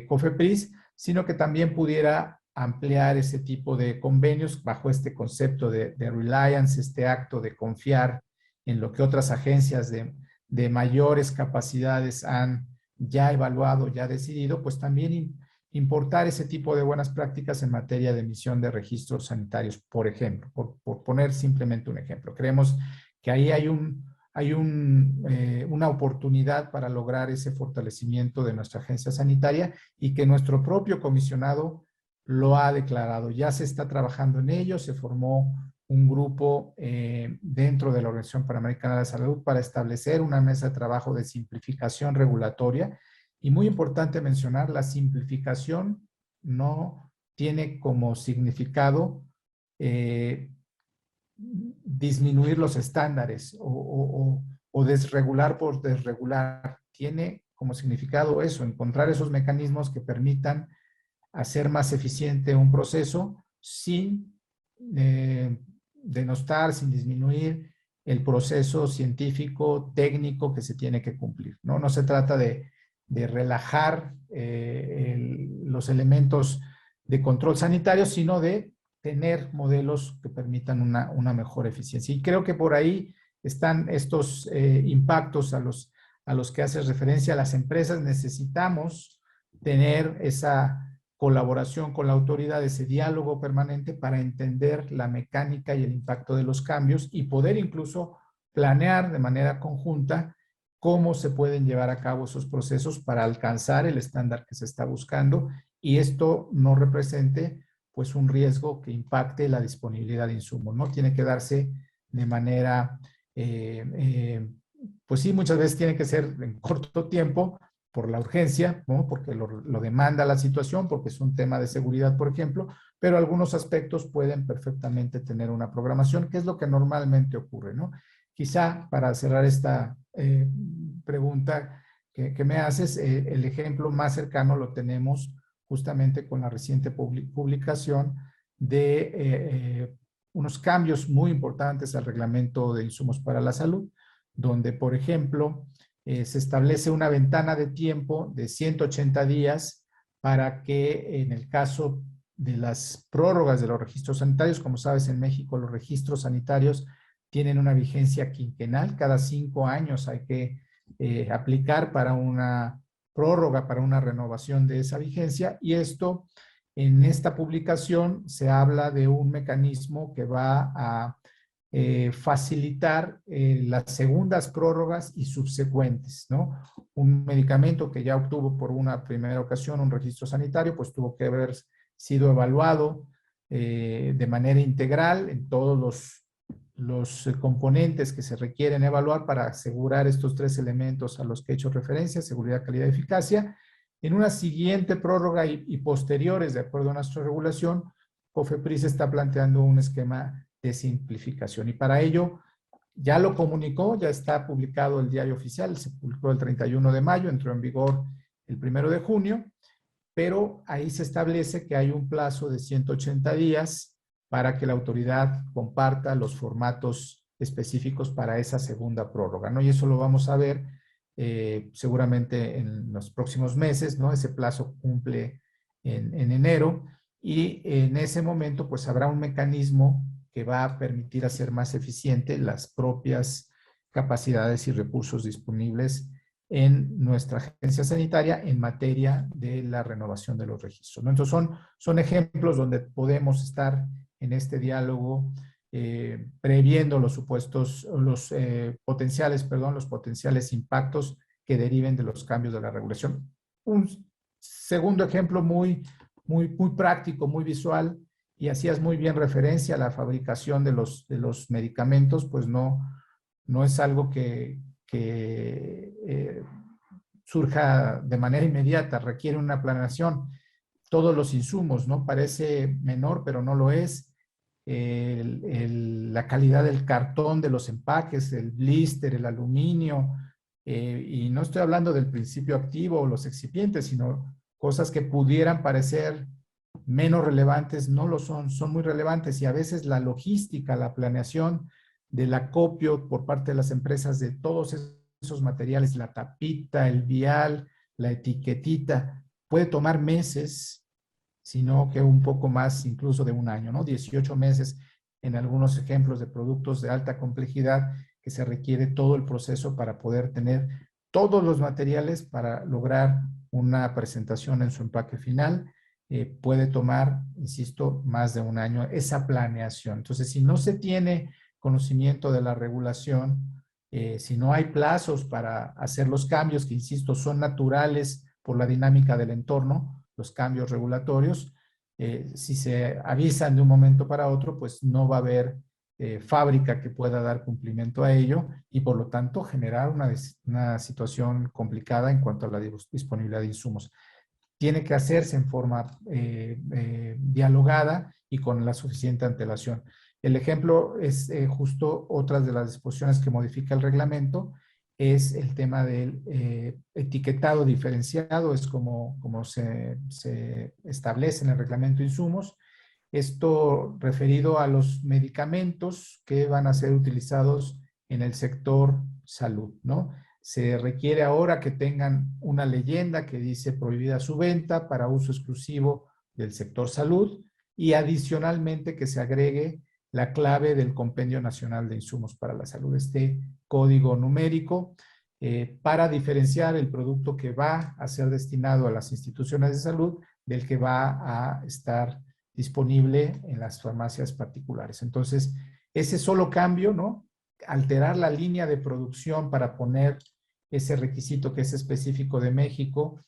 COFEPRIS, sino que también pudiera ampliar ese tipo de convenios bajo este concepto de reliance, este acto de confiar en lo que otras agencias de mayores capacidades han ya evaluado, ya decidido, pues también importar ese tipo de buenas prácticas en materia de emisión de registros sanitarios, por ejemplo, por poner simplemente un ejemplo. Creemos que ahí hay una oportunidad para lograr ese fortalecimiento de nuestra agencia sanitaria, y que nuestro propio comisionado lo ha declarado. Ya se está trabajando en ello, se formó un grupo dentro de la Organización Panamericana de la Salud para establecer una mesa de trabajo de simplificación regulatoria. Y muy importante mencionar, la simplificación no tiene como significado disminuir los estándares o desregular por desregular. Tiene como significado eso, encontrar esos mecanismos que permitan hacer más eficiente un proceso sin denostar, sin disminuir el proceso científico, técnico que se tiene que cumplir. No se trata de relajar los elementos de control sanitario, sino de tener modelos que permitan una mejor eficiencia. Y creo que por ahí están estos impactos a los que haces referencia. Las empresas necesitamos tener esa colaboración con la autoridad, ese diálogo permanente para entender la mecánica y el impacto de los cambios y poder incluso planear de manera conjunta cómo se pueden llevar a cabo esos procesos para alcanzar el estándar que se está buscando y esto no represente pues un riesgo que impacte la disponibilidad de insumos, ¿no? Tiene que darse de manera, pues sí, muchas veces tiene que ser en corto tiempo por la urgencia, ¿no? Porque lo demanda la situación, porque es un tema de seguridad, por ejemplo, pero algunos aspectos pueden perfectamente tener una programación, que es lo que normalmente ocurre, ¿no? Quizá para cerrar esta pregunta que me haces, el ejemplo más cercano lo tenemos justamente con la reciente publicación de unos cambios muy importantes al reglamento de insumos para la salud, donde, por ejemplo, se establece una ventana de tiempo de 180 días para que en el caso de las prórrogas de los registros sanitarios, como sabes, en México los registros sanitarios tienen una vigencia quinquenal, cada 5 años hay que aplicar para una prórroga, para una renovación de esa vigencia, y esto, en esta publicación se habla de un mecanismo que va a facilitar las segundas prórrogas y subsecuentes, ¿no? Un medicamento que ya obtuvo por una primera ocasión un registro sanitario, pues tuvo que haber sido evaluado de manera integral en todos los componentes que se requieren evaluar para asegurar estos 3 elementos a los que he hecho referencia: seguridad, calidad y eficacia. En una siguiente prórroga y posteriores, de acuerdo a nuestra regulación, COFEPRIS está planteando un esquema de simplificación. Y para ello, ya lo comunicó, ya está publicado el diario oficial, se publicó el 31 de mayo, entró en vigor el 1 de junio, pero ahí se establece que hay un plazo de 180 días para que la autoridad comparta los formatos específicos para esa segunda prórroga, ¿no? Y eso lo vamos a ver seguramente en los próximos meses, ¿no? Ese plazo cumple en enero y en ese momento pues habrá un mecanismo que va a permitir hacer más eficiente las propias capacidades y recursos disponibles en nuestra agencia sanitaria en materia de la renovación de los registros, ¿no? Entonces son ejemplos donde podemos estar en este diálogo previendo los supuestos, los potenciales impactos que deriven de los cambios de la regulación. Un segundo ejemplo muy práctico, muy visual, y hacías muy bien referencia a la fabricación de los medicamentos, pues no es algo que surja de manera inmediata, requiere una planeación. Todos los insumos, ¿no? Parece menor, pero no lo es. La calidad del cartón, de los empaques, el blister, el aluminio, y no estoy hablando del principio activo o los excipientes, sino cosas que pudieran parecer menos relevantes, no lo son, son muy relevantes, y a veces la logística, la planeación del acopio por parte de las empresas de todos esos materiales, la tapita, el vial, la etiquetita, puede tomar meses, sino que un poco más incluso de un año, ¿no? 18 meses en algunos ejemplos de productos de alta complejidad que se requiere todo el proceso para poder tener todos los materiales para lograr una presentación en su empaque final. Puede tomar, insisto, más de un año esa planeación. Entonces, si no se tiene conocimiento de la regulación, si no hay plazos para hacer los cambios, que insisto, son naturales por la dinámica del entorno, los cambios regulatorios, si se avisan de un momento para otro, pues no va a haber fábrica que pueda dar cumplimiento a ello y por lo tanto generar una situación complicada en cuanto a la disponibilidad de insumos. Tiene que hacerse en forma dialogada y con la suficiente antelación. El ejemplo es justo otras de las disposiciones que modifica el reglamento, es el tema del etiquetado diferenciado, es como se establece en el reglamento de insumos. Esto referido a los medicamentos que van a ser utilizados en el sector salud, ¿no? Se requiere ahora que tengan una leyenda que dice prohibida su venta para uso exclusivo del sector salud y adicionalmente que se agregue la clave del Compendio Nacional de Insumos para la Salud, este código numérico, para diferenciar el producto que va a ser destinado a las instituciones de salud del que va a estar disponible en las farmacias particulares. Entonces, ese solo cambio, ¿no? Alterar la línea de producción para poner ese requisito que es específico de México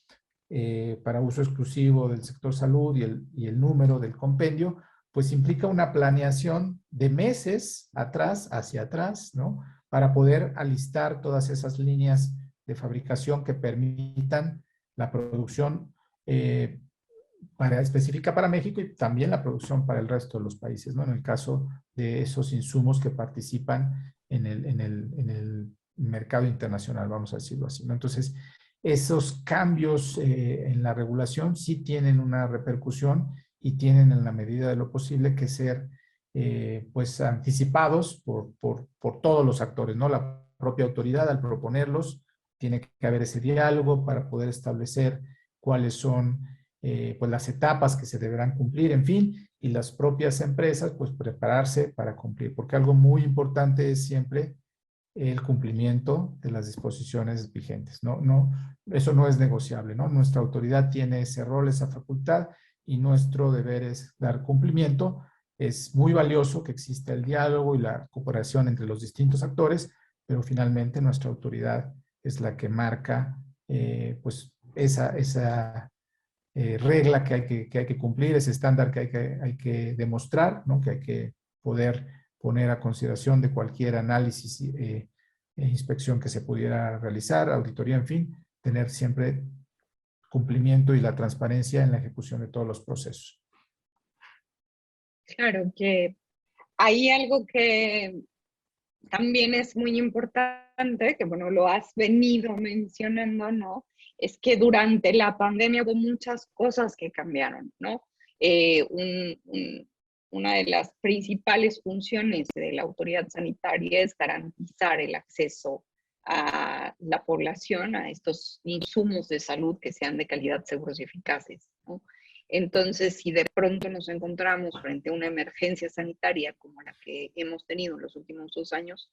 para uso exclusivo del sector salud y el número del compendio, pues implica una planeación de meses atrás, hacia atrás, ¿no? Para poder alistar todas esas líneas de fabricación que permitan la producción específica para México y también la producción para el resto de los países, ¿no? En el caso de esos insumos que participan en el mercado internacional, vamos a decirlo así, ¿no? Entonces, esos cambios en la regulación sí tienen una repercusión y tienen en la medida de lo posible que ser pues anticipados por todos los actores, ¿no? La propia autoridad al proponerlos, tiene que haber ese diálogo para poder establecer cuáles son pues las etapas que se deberán cumplir, en fin, y las propias empresas pues prepararse para cumplir, porque algo muy importante es siempre el cumplimiento de las disposiciones vigentes, ¿no? Eso no es negociable, ¿no? Nuestra autoridad tiene ese rol, esa facultad, y nuestro deber es dar cumplimiento. Es muy valioso que exista el diálogo y la cooperación entre los distintos actores, pero finalmente nuestra autoridad es la que marca pues esa regla que hay que cumplir, ese estándar que hay que demostrar, ¿no? Que hay que poder poner a consideración de cualquier análisis e inspección que se pudiera realizar, auditoría, en fin, tener siempre cumplimiento y la transparencia en la ejecución de todos los procesos. Claro que hay algo que también es muy importante, que bueno, lo has venido mencionando, ¿no? Es que durante la pandemia hubo muchas cosas que cambiaron, ¿no? Una de las principales funciones de la autoridad sanitaria es garantizar el acceso a la población a estos insumos de salud que sean de calidad, seguros y eficaces, ¿no? Entonces, si de pronto nos encontramos frente a una emergencia sanitaria como la que hemos tenido en los últimos 2 años,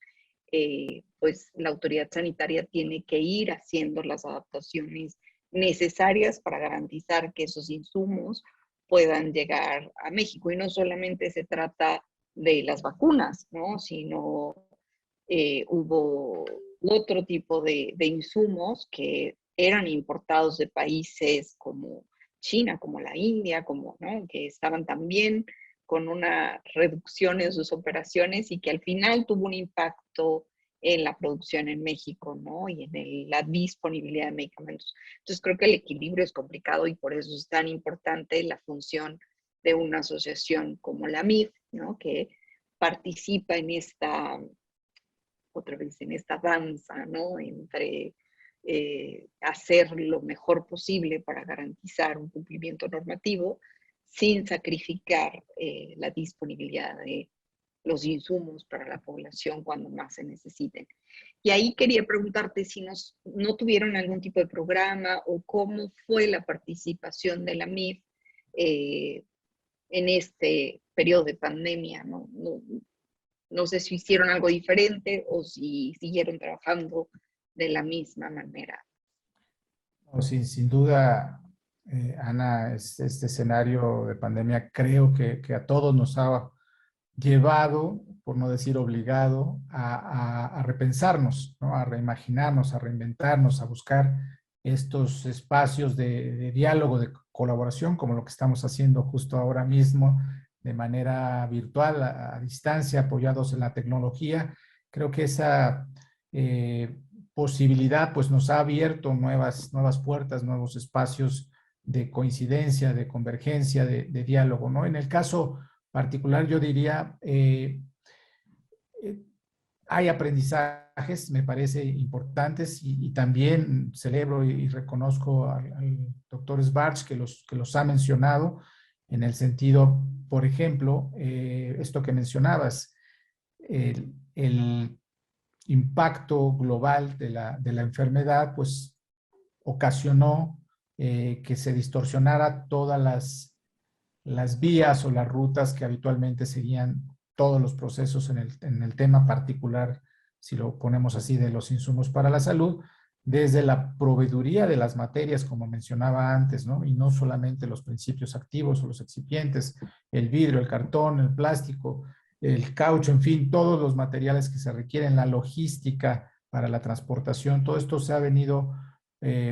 pues la autoridad sanitaria tiene que ir haciendo las adaptaciones necesarias para garantizar que esos insumos puedan llegar a México. Y no solamente se trata de las vacunas, ¿no? Sino hubo otro tipo de insumos que eran importados de países como China, como la India, como, ¿no? Que estaban también con una reducción en sus operaciones y que al final tuvo un impacto en la producción en México, ¿no? Y en la disponibilidad de medicamentos. Entonces creo que el equilibrio es complicado y por eso es tan importante la función de una asociación como la MIF, ¿no? Que participa en esta, otra vez, en esta danza, ¿no? Entre hacer lo mejor posible para garantizar un cumplimiento normativo sin sacrificar la disponibilidad de los insumos para la población cuando más se necesiten. Y ahí quería preguntarte si no tuvieron algún tipo de programa o cómo fue la participación de la MIF en este periodo de pandemia, ¿no? No sé si hicieron algo diferente o si siguieron trabajando de la misma manera. No, sin duda, Ana, este escenario de pandemia creo que a todos nos ha llevado, por no decir obligado, a repensarnos, ¿no? A reimaginarnos, a reinventarnos, a buscar estos espacios de diálogo, de colaboración, como lo que estamos haciendo justo ahora mismo, de manera virtual, a distancia, apoyados en la tecnología. Creo que esa posibilidad pues nos ha abierto nuevas puertas, nuevos espacios de coincidencia, de convergencia, de diálogo, ¿no? En el caso particular, yo diría, hay aprendizajes, me parece, importantes y también celebro y reconozco al doctor Schwartz que los ha mencionado en el sentido, por ejemplo, esto que mencionabas, el impacto global de la enfermedad, pues ocasionó que se distorsionara todas las vías o las rutas que habitualmente seguían todos los procesos en el tema particular, si lo ponemos así, de los insumos para la salud, desde la proveeduría de las materias, como mencionaba antes, ¿no? Y no solamente los principios activos o los excipientes, el vidrio, el cartón, el plástico, el caucho, en fin, todos los materiales que se requieren, la logística para la transportación. Todo esto se ha venido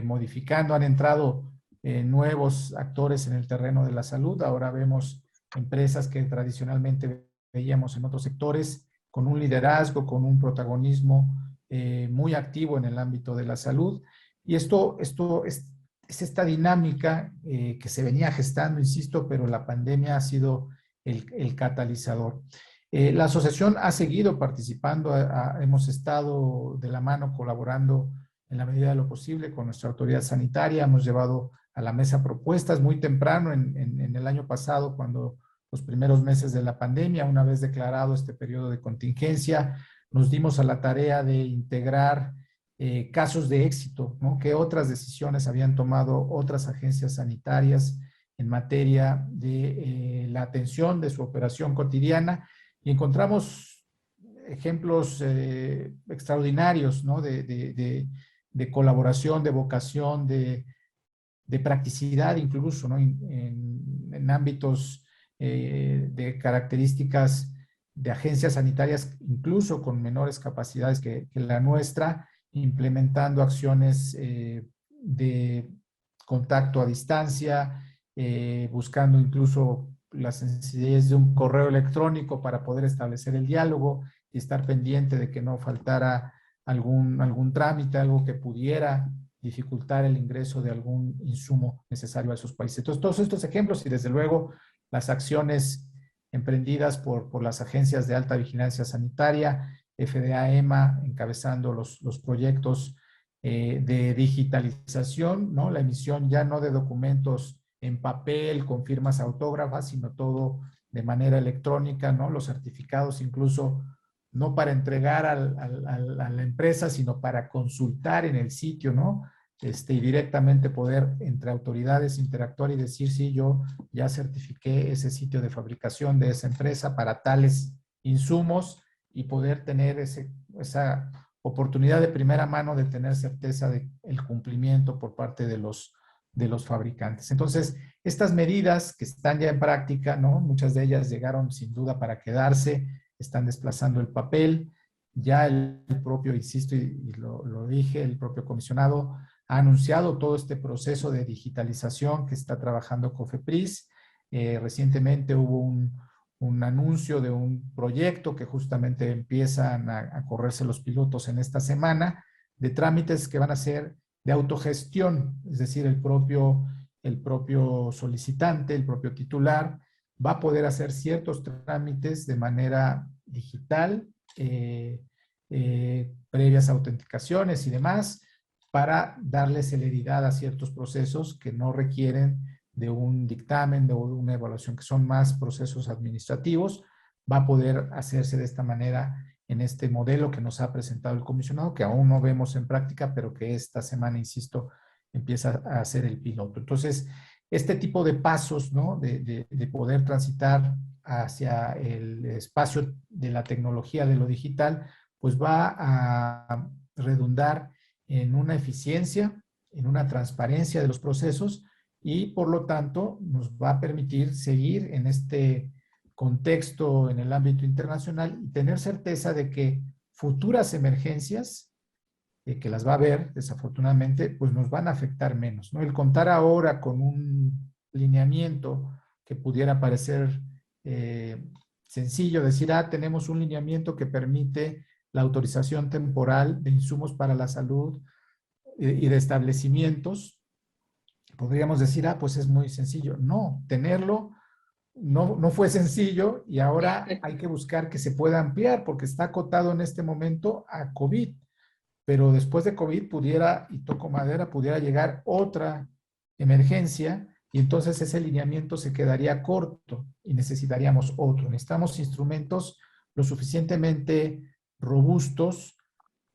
modificando, han entrado nuevos actores en el terreno de la salud. Ahora vemos empresas que tradicionalmente veíamos en otros sectores con un liderazgo, con un protagonismo muy activo en el ámbito de la salud. Y esto es esta dinámica que se venía gestando, insisto, pero la pandemia ha sido el catalizador. La asociación ha seguido participando, hemos estado de la mano colaborando en la medida de lo posible con nuestra autoridad sanitaria, hemos llevado a la mesa propuestas muy temprano en el año pasado, cuando los primeros meses de la pandemia, una vez declarado este periodo de contingencia, nos dimos a la tarea de integrar casos de éxito, ¿no? Que otras decisiones habían tomado otras agencias sanitarias en materia de la atención de su operación cotidiana, y encontramos ejemplos extraordinarios, ¿no? De colaboración, de vocación, de practicidad incluso, ¿no? En ámbitos de características de agencias sanitarias, incluso con menores capacidades que la nuestra, implementando acciones de contacto a distancia, buscando incluso la sencillez de un correo electrónico para poder establecer el diálogo y estar pendiente de que no faltara algún trámite, algo que pudiera dificultar el ingreso de algún insumo necesario a esos países. Entonces, todos estos ejemplos y desde luego las acciones emprendidas por las agencias de alta vigilancia sanitaria, FDA, EMA, encabezando los proyectos de digitalización, ¿no? La emisión ya no de documentos en papel con firmas autógrafas, sino todo de manera electrónica, ¿no? Los certificados incluso no para entregar a la empresa, sino para consultar en el sitio, ¿no? Y directamente poder entre autoridades interactuar y decir, sí, yo ya certifiqué ese sitio de fabricación de esa empresa para tales insumos, y poder tener esa oportunidad de primera mano de tener certeza del cumplimiento por parte de los fabricantes. Entonces, estas medidas que están ya en práctica, ¿no? Muchas de ellas llegaron sin duda para quedarse, están desplazando el papel. Ya el propio, insisto, y lo dije, el propio comisionado ha anunciado todo este proceso de digitalización que está trabajando COFEPRIS. Recientemente hubo un anuncio de un proyecto que justamente empiezan a correrse los pilotos en esta semana, de trámites que van a ser de autogestión, es decir, el propio solicitante, el propio titular, va a poder hacer ciertos trámites de manera digital, previas autenticaciones y demás, para darle celeridad a ciertos procesos que no requieren de un dictamen, de una evaluación, que son más procesos administrativos. Va a poder hacerse de esta manera en este modelo que nos ha presentado el comisionado, que aún no vemos en práctica, pero que esta semana, insisto, empieza a hacer el piloto. Entonces, este tipo de pasos, ¿no? De poder transitar hacia el espacio de la tecnología, de lo digital, pues va a redundar en una eficiencia, en una transparencia de los procesos, y por lo tanto nos va a permitir seguir en este contexto en el ámbito internacional y tener certeza de que futuras emergencias, que las va a haber desafortunadamente, pues nos van a afectar menos, ¿no? El contar ahora con un lineamiento que pudiera parecer sencillo, decir, tenemos un lineamiento que permite la autorización temporal de insumos para la salud y de establecimientos, podríamos decir, pues es muy sencillo. No, tenerlo no fue sencillo, y ahora hay que buscar que se pueda ampliar porque está acotado en este momento a COVID, pero después de COVID pudiera, y toco madera, pudiera llegar otra emergencia, y entonces ese lineamiento se quedaría corto y necesitaríamos otro. Necesitamos instrumentos lo suficientemente robustos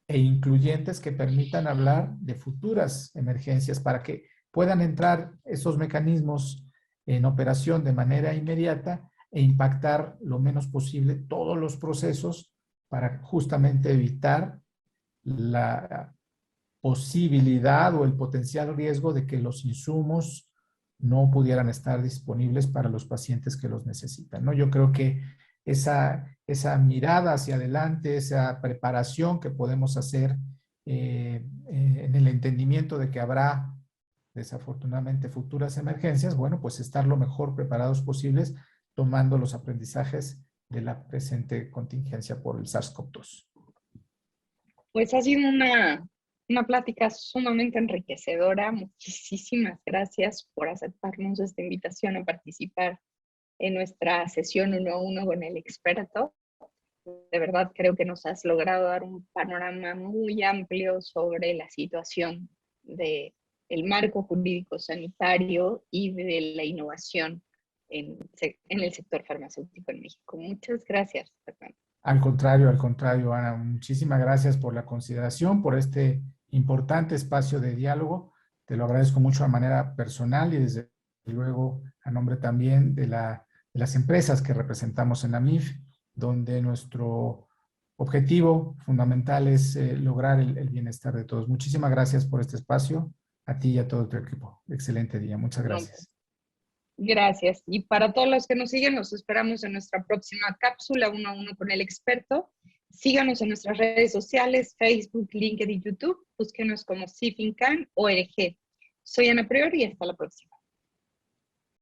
e incluyentes que permitan hablar de futuras emergencias para que puedan entrar esos mecanismos en operación de manera inmediata e impactar lo menos posible todos los procesos para justamente evitar la posibilidad o el potencial riesgo de que los insumos no pudieran estar disponibles para los pacientes que los necesitan, ¿no? Yo creo que esa mirada hacia adelante, esa preparación que podemos hacer en el entendimiento de que habrá desafortunadamente futuras emergencias, bueno, pues estar lo mejor preparados posibles tomando los aprendizajes de la presente contingencia por el SARS-CoV-2. Pues ha sido una plática sumamente enriquecedora. Muchísimas gracias por aceptarnos esta invitación a participar en nuestra sesión 1 a 1 con el experto. De verdad creo que nos has logrado dar un panorama muy amplio sobre la situación del marco jurídico sanitario y de la innovación en el sector farmacéutico en México. Muchas gracias, Fernando. Al contrario, Ana, muchísimas gracias por la consideración, por este importante espacio de diálogo. Te lo agradezco mucho de manera personal y desde luego a nombre también de las empresas que representamos en la MIF, donde nuestro objetivo fundamental es lograr el bienestar de todos. Muchísimas gracias por este espacio, a ti y a todo tu equipo. Excelente día, muchas gracias. Gracias. Y para todos los que nos siguen, los esperamos en nuestra próxima cápsula 1 a 1 con el experto. Síganos en nuestras redes sociales, Facebook, LinkedIn y YouTube. Búsquenos como CIFINCAN ORG. Soy Ana Prior y hasta la próxima.